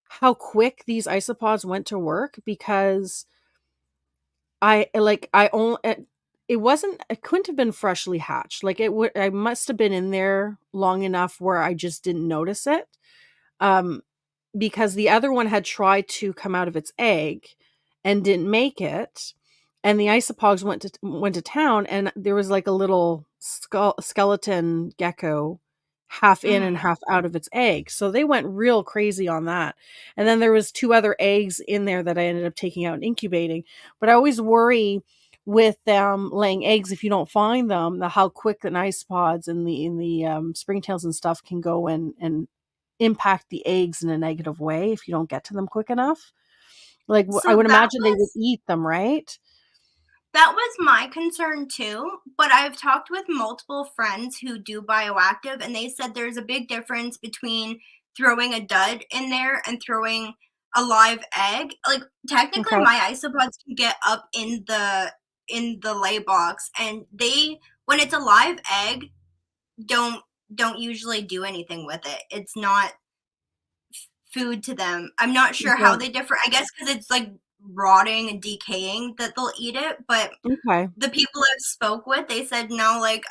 how quick these isopods went to work, because I only it wasn't it couldn't have been freshly hatched. Like, I must have been in there long enough where I just didn't notice it. Um because the other one had tried to come out of its egg and didn't make it, and the isopods went to town, and there was like a little skeleton gecko half in and Mhm. half out of its egg, so they went real crazy on that. And then there was two other eggs in there that I ended up taking out and incubating. But I always worry with them laying eggs, if you don't find them, the how quick the isopods and the springtails and stuff can go and impact the eggs in a negative way if you don't get to them quick enough. Like, I So would imagine they would eat them, right? that was my concern too, but I've talked with multiple friends who do bioactive, and they said there's a big difference between throwing a dud in there and throwing a live egg. Like, technically Okay. my isopods can get up in the lay box, and they, when it's a live egg, don't don't usually do anything with it. It's not food to them. I'm not sure how Okay. they differ. I guess because it's like rotting and decaying that they'll eat it, but Okay. the people I've spoke with, they said, "No, like,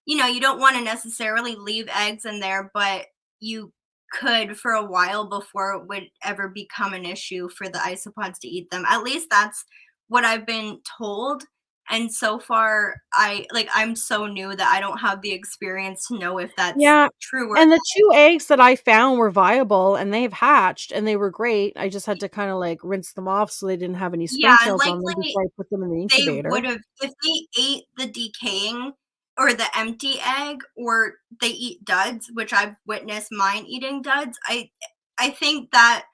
you don't wanna necessarily leave eggs in there, but you could for a while before it would ever become an issue for the isopods to eat them." At least that's what I've been told, and so far, I'm so new that I don't have the experience to know if that's Yeah, true or and the 2 eggs that I found were viable, and they've hatched, and they were great. I just had to kinda, like, rinse them off so they didn't have any yeah, and springtails on them likely before I put them in the they incubator. would've, if they ate the decaying or the empty egg, or they eat duds, which I've witnessed mine eating duds, I think that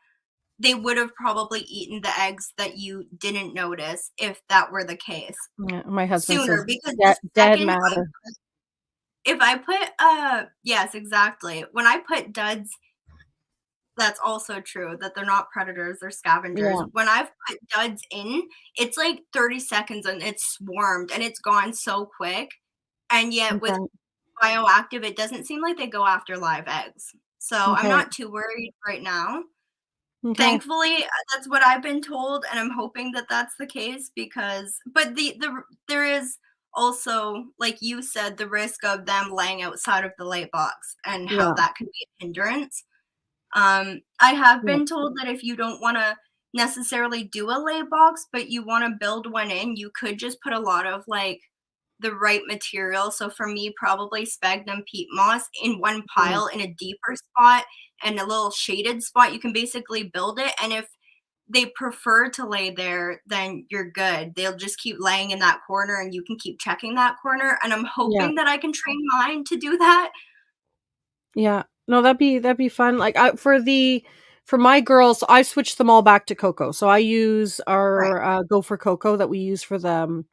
they would've probably eaten the eggs that you didn't notice if that were the case Yeah, my husband sooner, says because the dead second matter. if I put, yes, exactly. When I put duds, that's also true that they're not predators, they're scavengers. Yeah, When I've put duds in, it's like 30 seconds and it's swarmed and it's gone so quick. And yet with okay, bioactive, it doesn't seem like they go after live eggs. So I'm okay, not too worried right now. okay. Thankfully, that's what I've been told, and I'm hoping that that's the case, because but there is also, like you said, the risk of them laying outside of the light box and how Yeah, that can be a hindrance. I have yeah, been told that if you don't wanna necessarily do a lay box, but you wanna build one in, you could just put a lot of, like, the right material. So for me, probably sphagnum peat moss in one yeah, pile in a deeper spot and a little shaded spot. You can basically build it, and if they prefer to lay there, then you're good. They'll just keep laying in that corner, and you can keep checking that corner, and I'm yeah, hoping that I can train mine to do that. yeah. No, that'd be fun. Like, for my girls, I switched them all back to cocoa. So I use Right. our, gopher cocoa that we use for the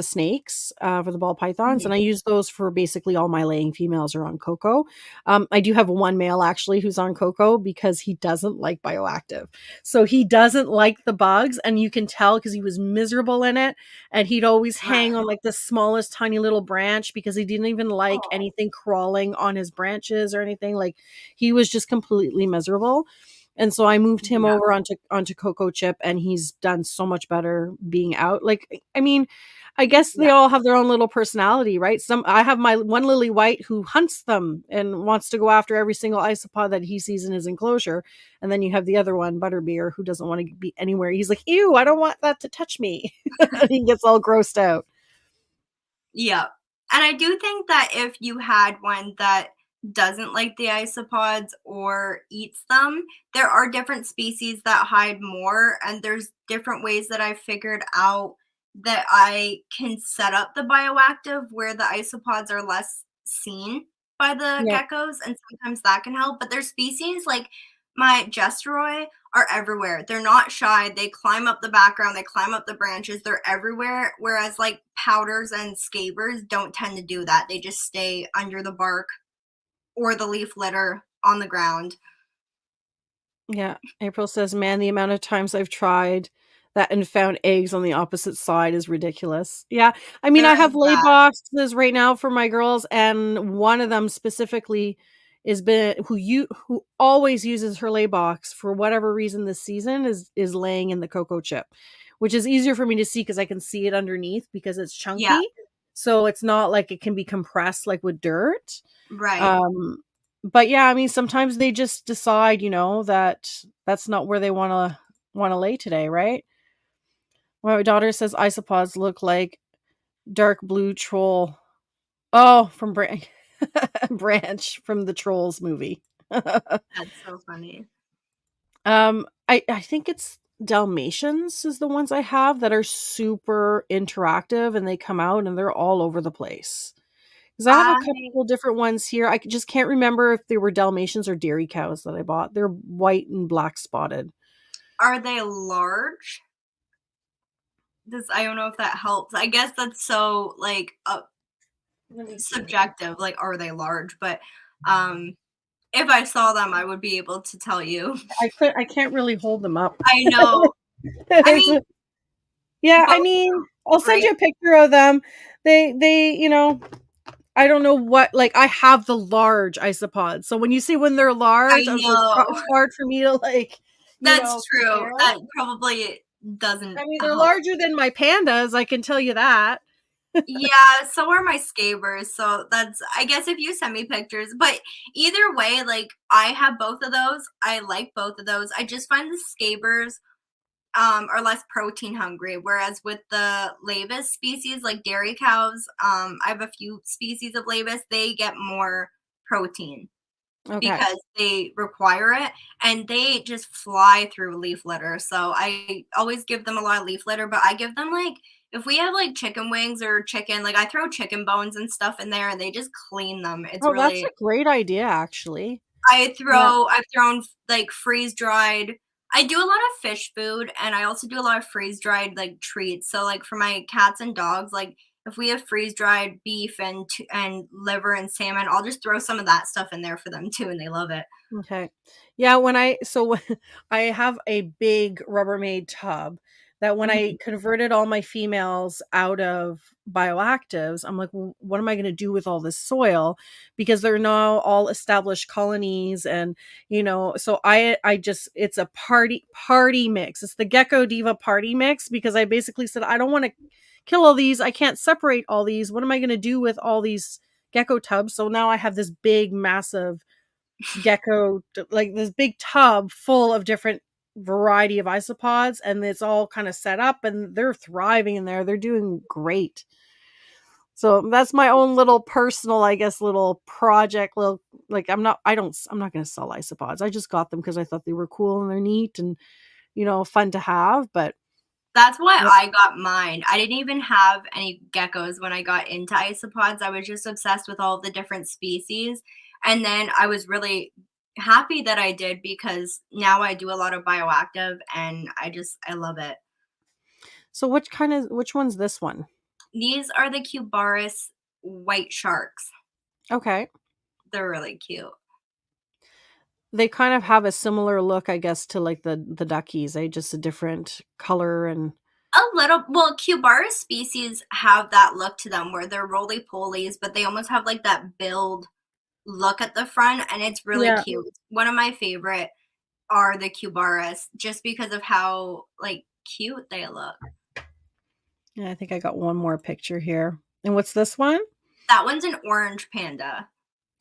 snakes, for the ball pythons, Mhm. and I use those for basically all my laying females are on cocoa. I do have one male actually who's on cocoa because he doesn't like bioactive. So he doesn't like the bugs, and you can tell because he was miserable in it, and he'd always hang Right. on like the smallest tiny little branch because he didn't even like Oh, anything crawling on his branches or anything. Like, he was just completely miserable. And so I moved him yeah, over onto Cocoa Chip, and he's done so much better being out. Like, I mean, I guess they yeah. all have their own little personality, right? I have my one lily white who hunts them and wants to go after every single isopod that he sees in his enclosure. And then you have the other one, Butterbeer, who doesn't want to be anywhere. He's like, "Ew, I don't want that to touch me." And he gets all grossed out. Yeah. And I do think that if you had one that doesn't like the isopods or eats them, there are different species that hide more, and there's different ways that I figured out that I can set up the bioactive where the isopods are less seen by the Yeah. geckos, and sometimes that can help. But there's species like My Gesteroi are everywhere. They're not shy. They climb up the background. They climb up the branches. They're everywhere. Whereas like powders and scabers don't tend to do that. They just stay under the bark or the leaf litter on the ground. Yeah. April says, man, the amount of times I've tried that and found eggs on the opposite side is ridiculous. Yeah. I mean, There I is have lay that. boxes right now for my girls, and one of them specifically is been who always uses her lay box for whatever reason this season is laying in the cocoa chip, which is easier for me to see because I can see it underneath because it's Yeah, chunky. So it's not like it can be compressed like with dirt. right. Um, but yeah, I mean, sometimes they just decide, that that's not where they wanna lay today, right? My daughter says isopods look like dark blue troll. Oh, from Branch from the Trolls movie. That's so funny. I think it's Dalmatians is the ones I have that are super interactive, and they come out and they're all over the place. 'Cause I have a I couple different ones here. Just can't remember if they were Dalmatians or dairy cows that I bought. They're white and black spotted. Are they large? I don't know if that helps. I guess that's so like Let me see. subjective. Like, are they large? But um, if I saw them, I would be able to tell you. I can't really hold them up. I know. I It's mean, yeah, I both, mean, I'll send right? you a picture of them. They, I don't know what like I have the large isopods. So when you see when they're I large, I was like, know. it's hard for me to like, That's true. compare. That probably doesn't I mean, they're help. larger than my pandas, I can tell you that. Yeah, so are my scabers. So I guess if you send me pictures, but either way, like I have both of those. I like both of those. I just find the scabers are less protein hungry, whereas with the Lavis species, like dairy cows, I have a few species of Lavis, they get more protein Okay. because they require it and they just fly through leaf litter. So I always give them a lot of leaf litter, but I give them like if we have like chicken wings or chicken, like I throw chicken bones and stuff in there and they just clean them. It's Oh, that's a really great idea, actually. Yeah. I've thrown like freeze dried. I do a lot of fish food and I also do a lot of freeze dried like treats. So like for my cats and dogs, like if we have freeze dried beef and liver and salmon, I'll just throw some of that stuff in there for them too and they love it. Okay. Yeah, when I have a big Rubbermaid tub that when I Mhm. converted all my females out of bioactives, I'm like, well, what am I going to do with all this soil? Because they're now all established colonies, and so I just it's a party mix. It's the Gecko Diva party mix because I basically said I don't want to kill all these. I can't separate all these. What am I going to do with all these gecko tubs? So now I have this big, massive like this big tub full of different variety of isopods, and it's all kind of set up and they're thriving in there. They're doing great. So that's my own little personal, I guess, little project. Little like I'm not going to sell isopods. I just got them because I thought they were cool and they're neat and fun to have. But That's why yep. I got mine. I didn't even have any geckos when I got into isopods. I was just obsessed with all the different species. And then I was really happy that I did because now I do a lot of bioactive and I love it. So which one's this one? These are the Cubaris white sharks. Okay. They're really cute. They kind of have a similar look, I guess, to like the duckies. Just a different color and A little, well, Cubaris species have that look to them where they're roly polies, but they almost have like that build look at the front, and it's really yeah. cute. One of my favorite are the Cubaris just because of how like cute they look. Yeah, I think I got one more picture here. And what's this one? That one's an orange panda.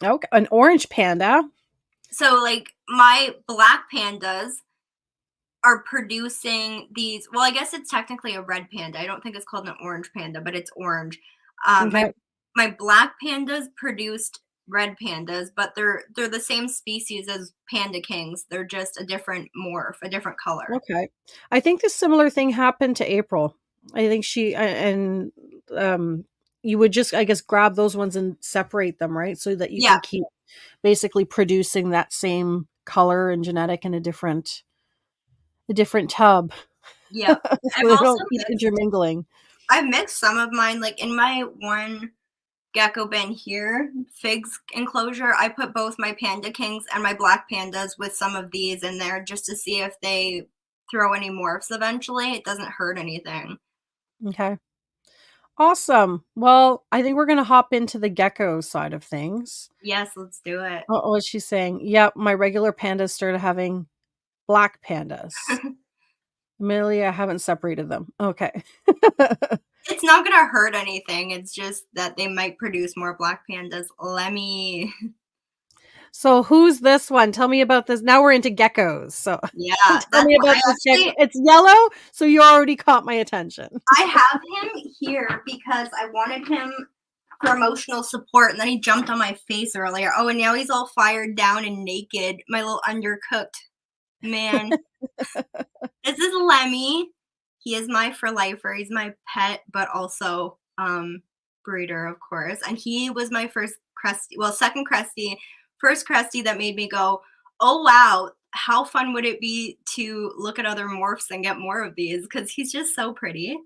Okay, an orange panda. So like my black pandas are producing these, well, I guess it's technically a red panda. I don't think it's called an orange panda, but it's orange. Okay. My black pandas produced red pandas, but they're the same species as panda kings. They're just a different morph, a different color. Okay. I think a similar thing happened to April. I think and you would just I guess grab those ones and separate them, right? So that you Yeah, can keep basically producing that same color and genetic in a different tub. Yeah. So they don't keep intermingling. I've mixed some of mine, like in my one gecko bin here, figs enclosure, I put both my panda kings and my black pandas with some of these in there just to see if they throw any morphs eventually. It doesn't hurt anything. Okay. Awesome. Well, I think we're going to hop into the gecko side of things. Yes, let's do it. Oh, what's she saying? Yep, my regular pandas started having black pandas. Amelia, I haven't separated them. Okay. It's not gonna hurt anything. It's just that they might produce more black pandas. Lemmy. So who's this one? Tell me about this. Now we're into geckos. So Yeah, tell that's me what about this gecko. It's yellow, so you already caught my attention. I have him here because I wanted him for emotional support, and then he jumped on my face earlier. Oh, and now he's all fired down and naked. My little undercooked man. This is Lemmy. He is my for lifer. He's my pet, but also breeder, of course. And he was my first Cresty, well, second Cresty, first Cresty that made me go, oh wow, how fun would it be to look at other morphs and get more of these? Because he's just so pretty.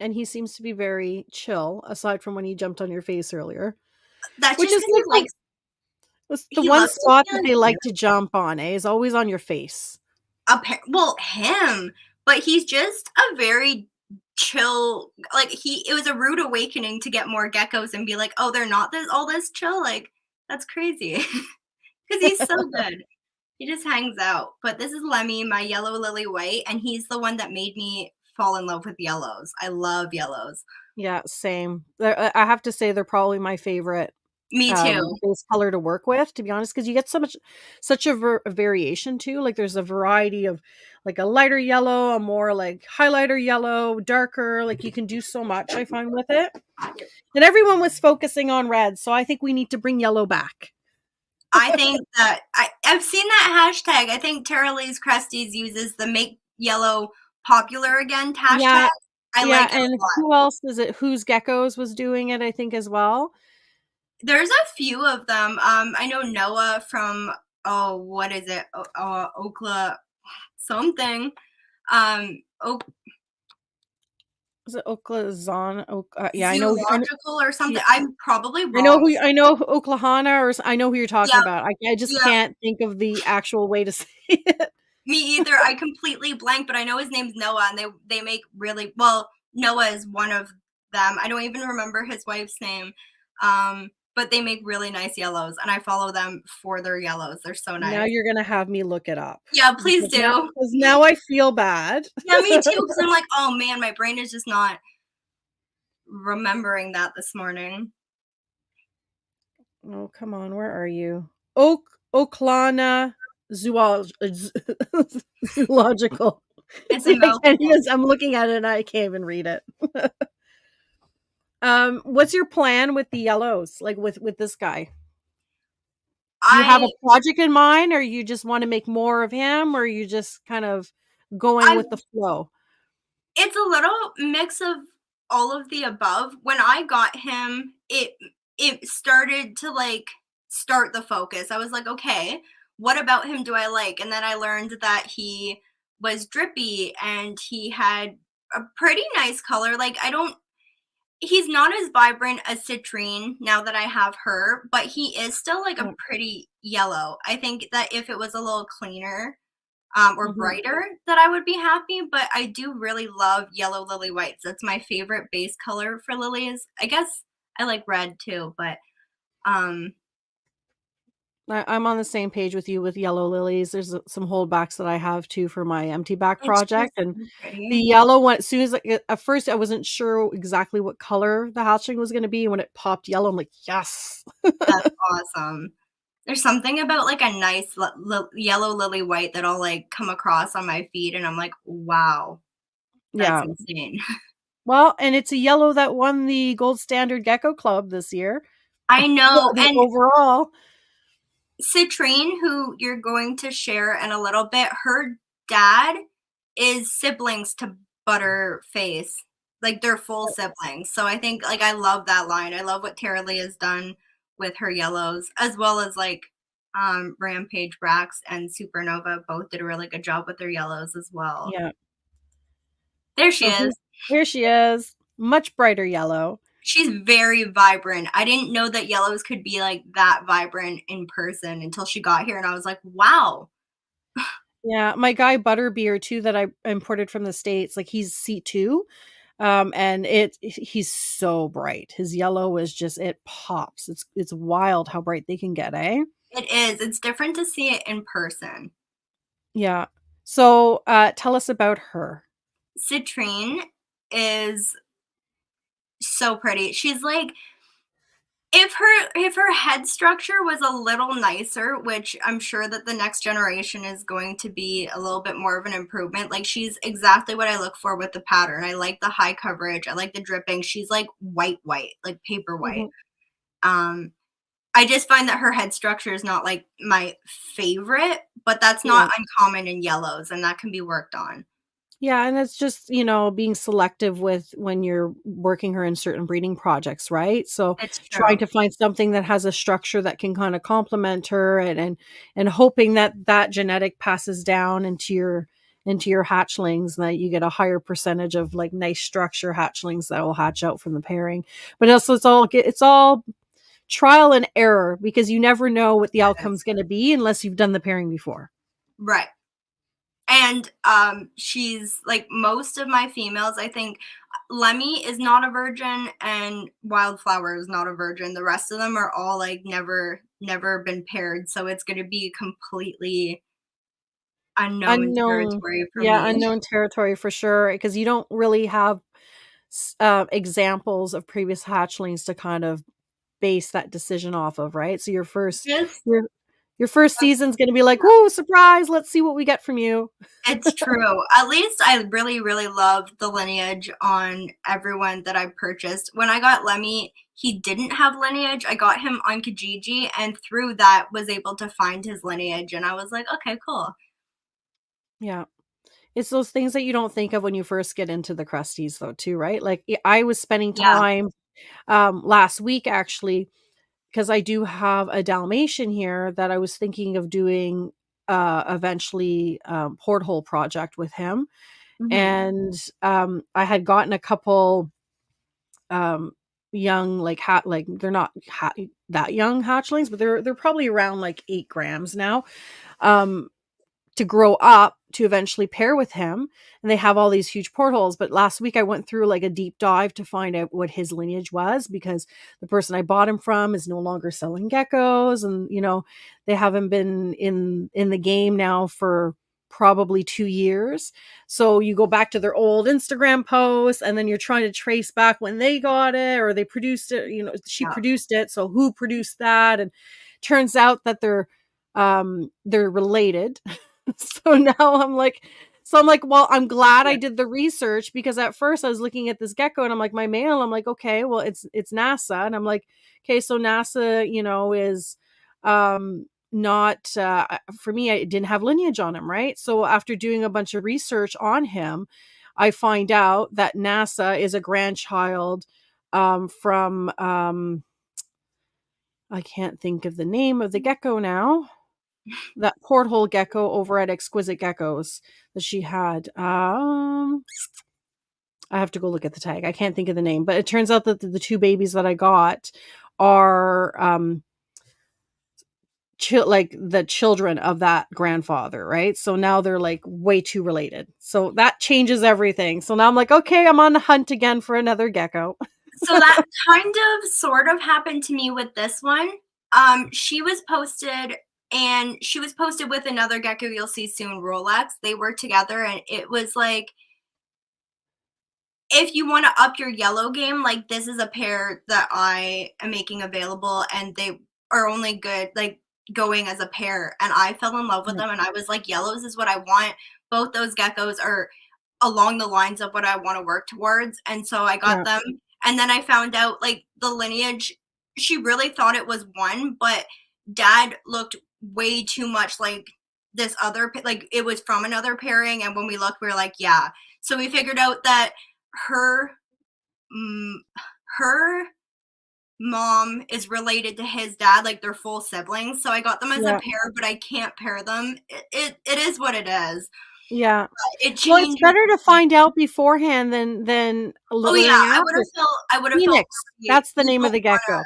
And he seems to be very chill, aside from when he jumped on your face earlier. That's Which just is because he likes. it's the He one loves to spot be that on they like here. to jump on, is always on your face. Well, him, but he's just a very chill. Like it was a rude awakening to get more geckos and be like, oh, they're not all this chill. Like that's crazy because he's so good. He just hangs out. But this is Lemmy, my yellow lily white, and he's the one that made me fall in love with yellows. I love yellows. Yeah, same. I have to say they're probably my favorite Me too. base color to work with, to be honest, because you get such a variation too. Like there's a variety of like a lighter yellow, a more like highlighter yellow, darker. Like you can do so much, I find, with it. And everyone was focusing on red, so I think we need to bring yellow back. I think that I've seen that hashtag. I think Tara Lee's Cresties uses the make yellow popular again hashtag. Yeah, I yeah, like it a and lot. who else is it? Whose Geckos was doing it, I think, as well. There's a few of them. I know Noah from what is it? Okla something. Was it Oklazon? Yeah, I know. Zoological or something. Yeah, I'm probably wrong. I know Oklahoma, or I know who you're talking Yeah, about. I just yeah. can't think of the actual way to say it. Me either. I completely blank, but I know his name's Noah, and they make really well. Noah is one of them. I don't even remember his wife's name. But they make really nice yellows, and I follow them for their yellows. They're so nice. Now you're gonna have me look it up. Yeah, please do. Because now I feel bad. Yeah, me too. Because I'm like, oh man, my brain is just not remembering that this morning. Oh, come on, where are you? Oklana zoological. It's See, a mouthful. I'm looking at it and I can't even read it. What's your plan with the yellows? Like with this guy? Do you have a project in mind, or you just want to make more of him, or you just kind of going with the flow? It's a little mix of all of the above. When I got him, it started to like start the focus. I was like, okay, what about him do I like? And then I learned that he was drippy and he had a pretty nice color. Like he's not as vibrant as Citrine now that I have her, but he is still like a pretty yellow. I think that if it was a little cleaner or brighter, that I would be happy, but I do really love yellow lily whites. That's my favorite base color for lilies. I guess I like red too, but I'm on the same page with you with yellow lilies. There's some holdbacks that I have too for my empty back project, and the yellow one. As soon as at first I wasn't sure exactly what color the hatchling was going to be, and when it popped yellow, I'm like, yes, that's awesome. There's something about like a nice yellow lily white that I'll like come across on my feed, and I'm like, wow, that's insane. Well, and it's a yellow that won the Gold Standard Gecko Club this year. I know, and overall. Citrine, who you're going to share in a little bit, her dad is siblings to Butterface. Like they're full siblings. So I think like I love that line. I love what Tara Lee has done with her yellows, as well as like Rampage Brax and Supernova both did a really good job with their yellows as well. Yeah. There she So is. here she is, much brighter yellow. She's very vibrant. I didn't know that yellows could be like that vibrant in person until she got here, and I was like, wow. Yeah, my guy Butterbeer too that I imported from the States, like he's C2. And he's so bright. His yellow is just it pops. It's wild how bright they can get, eh? It is. It's different to see it in person. Yeah. So tell us about her. Citrine is so pretty. She's like if her head structure was a little nicer, which I'm sure that the next generation is going to be a little bit more of an improvement. Like she's exactly what I look for with the pattern. I like the high coverage. I like the dripping. She's like white, like paper white. Mhm. Um, I just find that her head structure is not like my favorite, but that's Yeah. not uncommon in yellows, and that can be worked on. Yeah, and it's just, being selective with when you're working her in certain breeding projects, right? So It's trying true. to find something that has a structure that can kind of complement her and hoping that that genetic passes down into your hatchlings, that you get a higher percentage of like nice structure hatchlings that will hatch out from the pairing. But also it's all trial and error because you never know what the outcome's Yes. going to be unless you've done the pairing before. Right. And she's like most of my females, I think Lemmy is not a virgin and Wildflower is not a virgin. The rest of them are all like never been paired. So it's gonna be completely unknown Unknown. territory for Yeah, me. unknown territory for sure, because you don't really have examples of previous hatchlings to kind of base that decision off of, right? So your first Just your your first season's gonna be like, "Whoa, surprise! Let's see what we get from you." it's true. At least I really, really love the lineage on everyone that I purchased. When I got Lemmy, he didn't have lineage. I got him on Kijiji, and through that was able to find his lineage. And I was like, okay, cool. Yeah. It's those things that you don't think of when you first get into the Cresties though too, right? Like, I was spending Yeah. time, last week actually, because I do have a Dalmatian here that I was thinking of doing, eventually, porthole project with him. Hmm. And, I had gotten a couple, um, young, like they're not that young hatchlings, but they're probably around like 8 grams now. Um, to grow up to eventually pair with him, and they have all these huge portholes. But last week I went through like a deep dive to find out what his lineage was, because the person I bought him from is no longer selling geckos, and they haven't been in the game now for probably 2 years. So you go back to their old Instagram posts, and then you're trying to trace back when they got it or they produced it, she Yeah. produced it, so who produced that? And turns out that they're related. So now I'm like, well, I'm glad I Yeah. did the research, because at first I was looking at this gecko and I'm like, my male, I'm like, okay, well, it's NASA. And I'm like, okay, so NASA, is not for me, I didn't have lineage on him, right? So after doing a bunch of research on him, I find out that NASA is a grandchild from I can't think of the name of the gecko now, that porthole gecko over at Exquisite Geckos that she had. I have to go look at the tag. I can't think of the name, but it turns out that the two babies that I got are like the children of that grandfather, right? So now they're like way too related. So that changes everything. So now I'm like, okay, I'm on the hunt again for another gecko. So that kind of sort of happened to me with this one. She was posted and she was posted with another gecko you'll see soon, Rolex. They were together and it was like if you want to up your yellow game, like this is a pair that I am making available and they are only good like going as a pair and I fell in love with Yeah. them and I was like yellows is what I want. Both those geckos are along the lines of what I want to work towards and so I got Yeah. them and then I found out like the lineage she really thought it was one but dad looked way too much like this other like it was from another pairing and when we looked we were like yeah so we figured out that her mm, her mom is related to his dad, like they're full siblings. So I got them as a Yeah. pair, but I can't pair them. It is what it is. Yeah. It Well, it's changes. better to find out beforehand than Oh yeah, learning I would after. have felt Phoenix, lucky. that's the name of the gecko.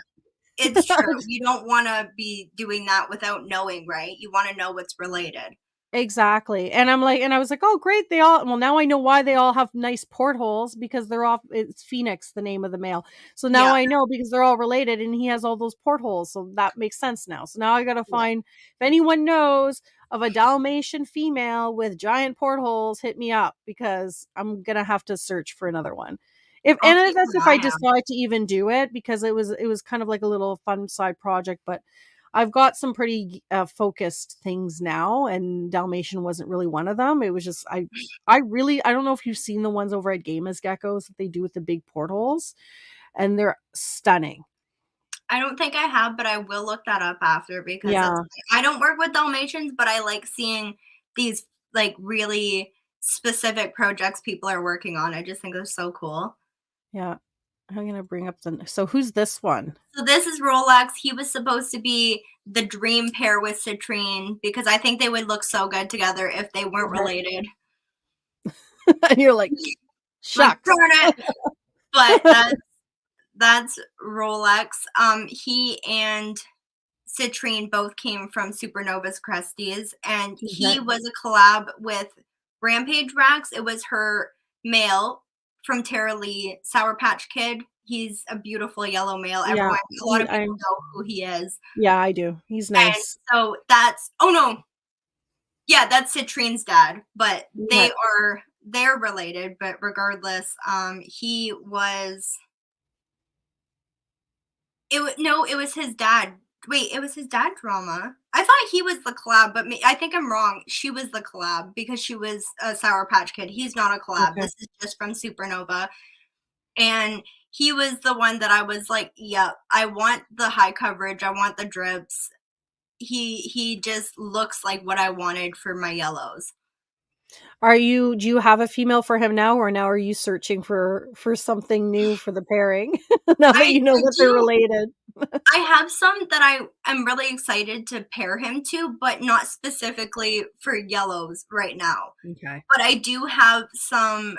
It's true. You don't want to be doing that without knowing, right? You want to know what's related. Exactly. And I'm like, and I was like, oh great, they all, well, now I know why they all have nice portholes, because they're off, it's Phoenix, the name of the male. So now Yeah. I know, because they're all related and he has all those portholes. So that makes sense now. So now I gotta Yeah. find, if anyone knows of a Dalmatian female with giant portholes, hit me up, because I'm gonna have to search for another one. I'll keep That's an if I eye out. decide to even do it, because it was kind of like a little fun side project. But I've got some pretty focused things now, and Dalmatian wasn't really one of them. It was just I don't know if you've seen the ones over at Game as Geckos that they do with the big portholes, and they're stunning. I don't think I have, but I will look that up after because Yeah, I don't work with Dalmatians, but I like seeing these like really specific projects people are working on. I just think they're so cool. yeah. I'm gonna bring up the. So who's this one? So this is Rolex. He was supposed to be the dream pair with Citrine because I think they would look so good together if they weren't Okay. related. And you're like, Like shucks. darn it. But that's Rolex. He and Citrine both came from Supernova's Cresties, and he Okay. was a collab with Rampage Rax. It was her male from Tara Lee, Sour Patch Kid. He's a beautiful yellow male. Yeah, A lot of people know who he is. yeah, I do. He's And nice. so that's oh no, yeah, that's Citrine's dad, but Okay. they're related. But regardless, he was it was his dad. Wait, it was his dad drama. I thought he was the collab, but I think I'm wrong. She was the collab because she was a Sour Patch Kid. He's not a collab. Okay. This is just from Supernova. And he was the one that I was like, yep, I want the high coverage. I want the drips. He just looks like what I wanted for my yellows. Do you have a female for him now, or now are you searching for something new for the pairing? Now that you know I that they're do. related. I have some that I am really excited to pair him to, but not specifically for yellows right now. Okay. But I do have some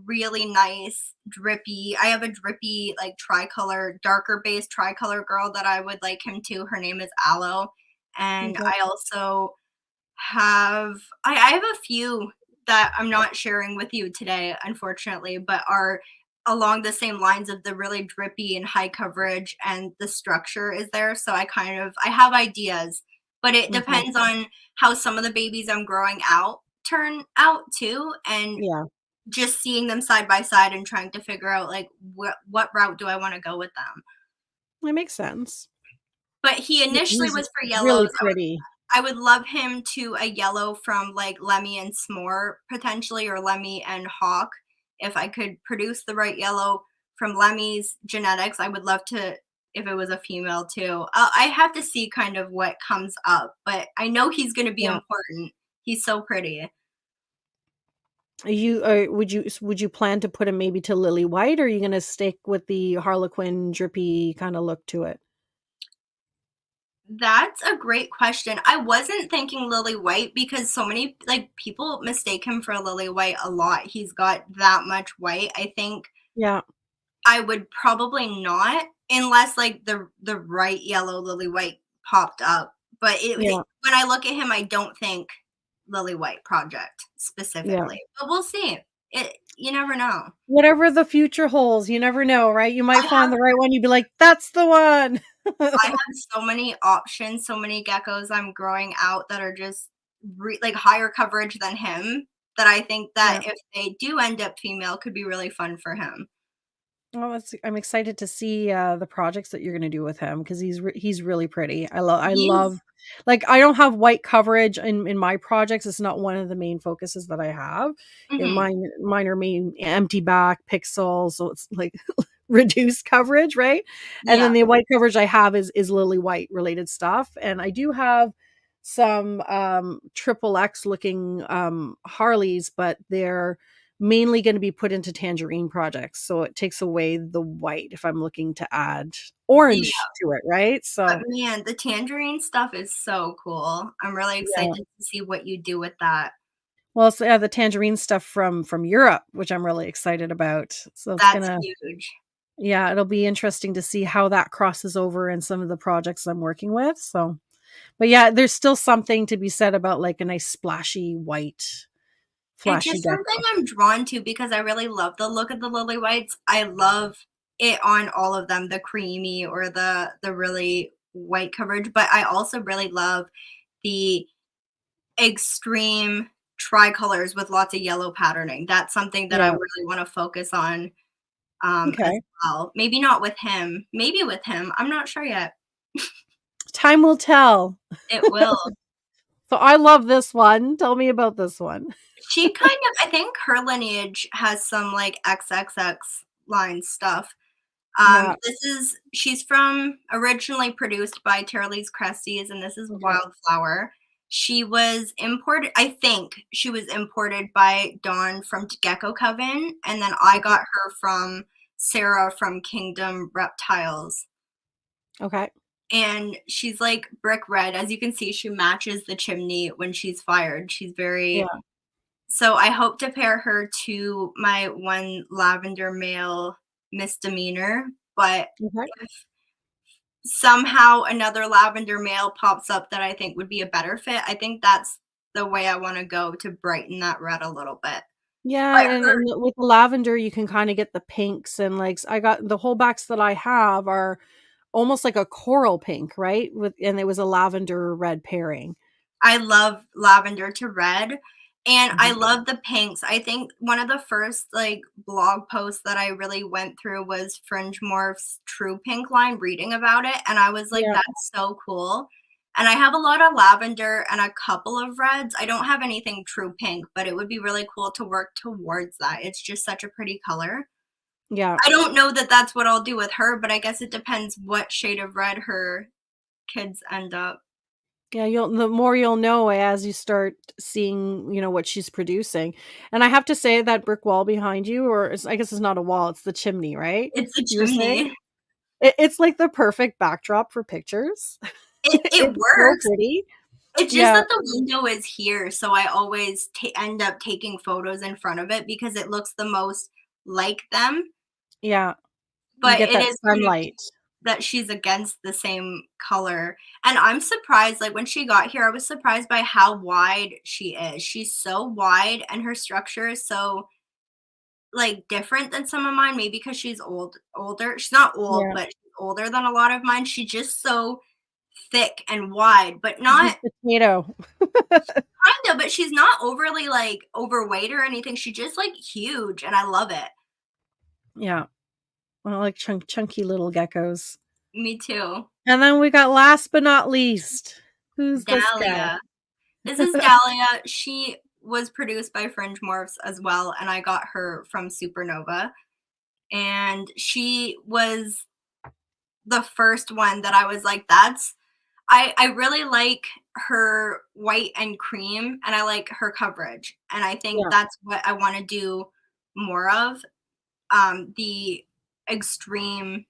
really nice drippy. I have a drippy like tricolor, darker base tricolor girl that I would like him to. Her name is Aloe. And Okay. I also I have a few that I'm not sharing with you today, unfortunately, but are along the same lines of the really drippy and high coverage and the structure is there. So I have ideas, but it Okay. depends on how some of the babies I'm growing out turn out too. And Yeah, just seeing them side by side and trying to figure out like what route do I want to go with them. that makes sense. But he initially He's was for really yellows. pretty. I would love him to a yellow from like Lemmy and S'more potentially, or Lemmy and Hawk. If I could produce the right yellow from Lemmy's genetics, I would love to if it was a female too. I have to see kind of what comes up, but I know he's going to be Yeah. important. He's so pretty. Would you plan to put him maybe to lily white, or are you gonna stick with the Harlequin drippy kind of look to it? That's a great question. I wasn't thinking Lily White because so many like people mistake him for Lily White a lot. He's got that much white. I think Yeah, I would probably not unless like the right yellow Lily White popped up. But yeah, when I look at him, I don't think Lily White project yeah. specifically. But we'll see. It you never know. Whatever the future holds, you never know, right? You might I find have the right one. You'd be like, "That's the one." I have so many options, so many geckos I'm growing out that are just like higher coverage than him that I think that Yeah. if they do end up female could be really fun for him. Well, I'm excited to see the projects that you're going to do with him, because he's really pretty. I He's love, like, I don't have white coverage in my projects. It's not one of the main focuses that I have. In mhm, mine are main empty back pixels, so it's like reduced coverage, right? And yeah, then the white coverage I have is lily white related stuff, and I do have some triple X looking Harleys, but they're mainly going to be put into tangerine projects. So it takes away the white if I'm looking to add Yeah, orange to it, right? but So man, the tangerine stuff is so cool. I'm really excited yeah. to see what you do with that. Well, so yeah, the tangerine stuff from Europe, which I'm really excited about. So it's That's gonna huge. yeah, it'll be interesting to see how that crosses over in some of the projects I'm working with. So but yeah, there's still something to be said about like a nice splashy white, It's flashy just something gecko. I'm drawn to because I really love the look of the lily whites. I love it on all of them, the creamy or the really white coverage, but I also really love the extreme tricolors with lots of yellow patterning. That's something that I Yeah. really want to focus on as Okay. well. Maybe not with him. Maybe with him. I'm not sure yet. Time will tell. It will. So I love this one. Tell me about this one. She kind of, I think her lineage has some like XXX line stuff. Yeah. She's from originally produced by Terry's Cresties, and this is Okay. Wildflower. She was imported, I think she was imported by Dawn from Gecko Coven, and then I Okay. got her from Sarah from Kingdom Reptiles. Okay. And she's like brick red. As you can see, she matches the chimney when she's fired. She's Yeah. very, so I hope to pair her to my one lavender male misdemeanor, but Okay. if somehow another lavender male pops up that I think would be a better fit, I think that's the way I wanna go to brighten that red a little bit. Yeah, But and with the lavender, you can kinda get the pinks and, like, I got the whole backs that I have are almost like a coral pink, right? With and it was a lavender red pairing. I love lavender to red, and I Mhm. love the pinks. I think one of the first, like, blog posts that I really went through was Fringe Morphs' True Pink line reading about it, and I was like, Yeah. "That's so cool." And I have a lot of lavender and a couple of reds. I don't have anything true pink, but it would be really cool to work towards that. It's just such a pretty color. Yeah. I don't know that that's what I'll do with her, but I guess it depends what shade of red her kids end up. Yeah, you'll the more you'll know as you start seeing, what she's producing. And I have to say that brick wall behind you, or I guess it's not a wall, it's the chimney, right? It's a You were saying? chimney. It's like the perfect backdrop for pictures. It It's so works. pretty. It's just Yeah, that the window is here, so I always end up taking photos in front of it because it looks the most like them, yeah. You but get it that is kind of sunlight. that she's against the same color, and I'm surprised, like, when she got here, I was surprised by how wide she is. She's so wide, and her structure is so, like, different than some of mine, maybe because she's older. She's not old, Yeah. but she's older than a lot of mine. She's just so thick and wide, but A big not potato. kinda, but she's not overly, like, overweight or anything. She's just, like, huge, and I love it. Yeah. I like chunky little geckos. Me too. And then we got last but not least, who's this guy? Dahlia. This is Dahlia. She was produced by Fringe Morphs as well, and I got her from Supernova, and she was the first one that I was like, "That's." I really like her white and cream, and I like her coverage, and I think Yeah, that's what I wanna do more of, the extreme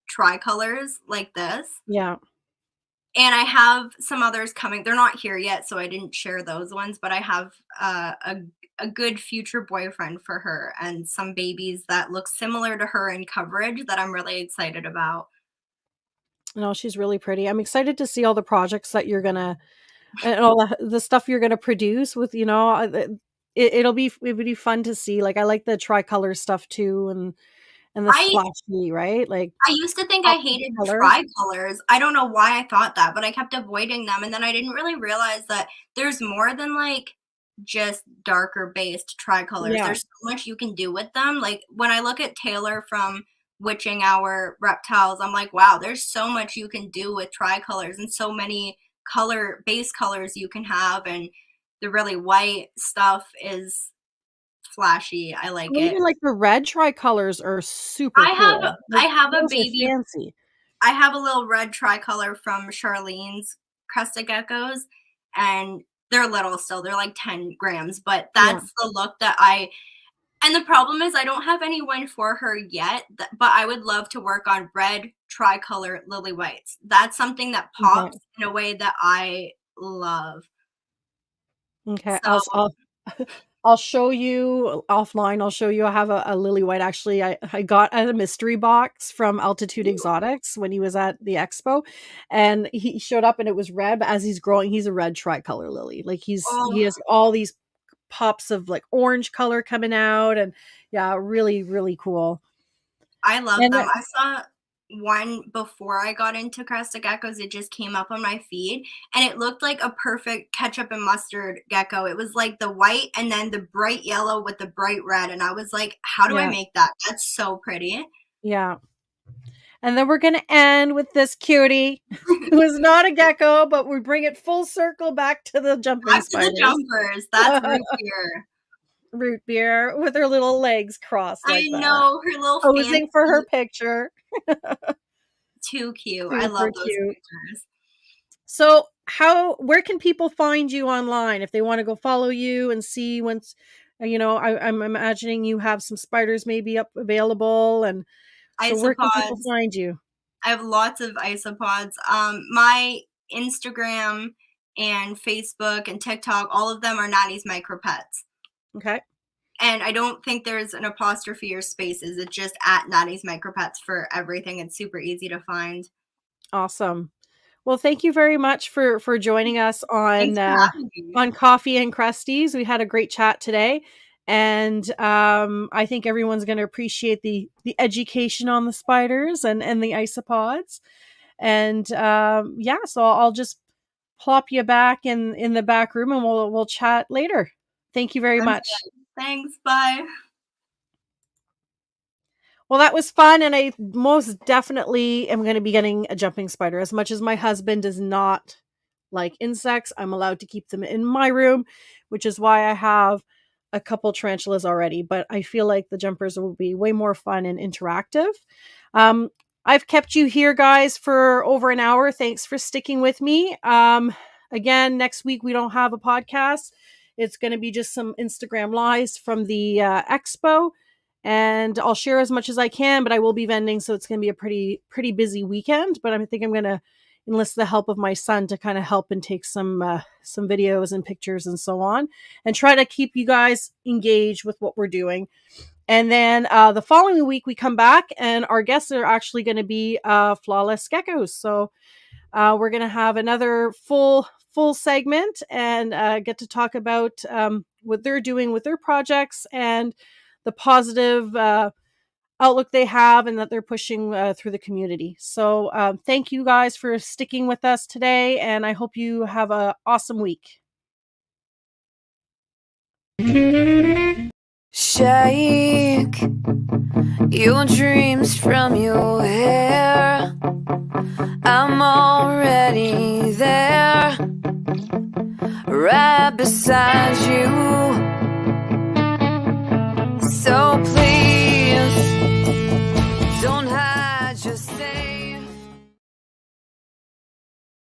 tricolors like this. yeah. And I have some others coming. They're not here yet, so I didn't share those ones, but I have a good future boyfriend for her and some babies that look similar to her in coverage that I'm really excited about. No, she's really pretty. I'm excited to see all the projects that you're gonna and all the stuff you're gonna produce with, it would be fun to see. Like, I like the tricolor stuff too and the I splashy, right? Like, I used to think I pops of hated colors. tricolors. I don't know why I thought that, but I kept avoiding them, and then I didn't really realize that there's more than, like, just darker based tricolors. Yeah. There's so much you can do with them. Like, when I look at Taylor from Witching Hour Reptiles, I'm like, "Wow, there's so much you can do with tricolors and so many base colors you can have," and the really white stuff is flashy. I like Well, it. even, like, the red tricolors are super I have cool. I Like, have a those are baby fancy. I have a little red tricolor from Charlene's Crested Geckos, and they're little still, they're like 10 grams, but Yeah. that's the look that I And the problem is I don't have anyone for her yet, but I would love to work on red tricolor lily whites. That's something that Okay. pops in a way that I love. Okay. So I'll show you offline. I'll show you. I have a lily white. Actually, I got at a mystery box from Altitude Exotics when he was at the expo, and he showed up and it was red. But as he's growing, he's a red tricolor lily. Like he oh, has all these pops of like orange color coming out, and yeah, really really cool. I love And them. I saw one before I got into Crested Geckos. It just came up on my feed and it looked like a perfect ketchup and mustard gecko. It was like the white and then the bright yellow with the bright red. And I was like, how do I yeah, make that? That's so pretty. yeah. And then we're gonna end with this cutie, who is not a gecko, but we bring it full circle back to the jumping Back to the spiders. jumpers. That's root beer. Root beer with her little legs crossed I like that, know her little posing for her fancy, picture. too cute. I Super love those cute. pictures. So, where can people find you online if they want to go follow you and see once, I'm imagining you have some spiders maybe up available, and so where can people Isopods. find you? I have lots of isopods. My Instagram and Facebook and TikTok, all of them are Natty's Micro Pets. Okay, And I don't think there's an apostrophe or spaces. It's just at Natty's Micro Pets for everything. It's super easy to find. awesome. Well, thank you very much for joining us Thanks for having me. on Coffee and Cresties. We had a great chat today, and I think everyone's going to appreciate the education on the spiders and the isopods. And yeah, so I'll just plop you back in the back room, and we'll chat later. Thank you very Sounds much. good. Thanks. Bye. Well, that was fun, and I most definitely am going to be getting a jumping spider. As much as my husband does not like insects, I'm allowed to keep them in my room, which is why I have a couple tarantulas already. But I feel like the jumpers will be way more fun and interactive. Um, I've kept you here, guys, for over an hour. Thanks for sticking with me. Again, next week we don't have a podcast. It's going to be just some Instagram lives from the expo, and I'll share as much as I can, but I will be vending, so it's going to be a pretty busy weekend. But I think I'm going to enlist the help of my son to kind of help and take some videos and pictures and so on, and try to keep you guys engaged with what we're doing. And then the following week we come back, and our guests are actually going to be Flawless Geckos. So we're going to have another full segment and get to talk about what they're doing with their projects and the positive outlook they have and that they're pushing through the community. So thank you guys for sticking with us today, and I hope you have an awesome week. Shake your dreams from your hair. I'm already there, right beside you. So please don't hide your face.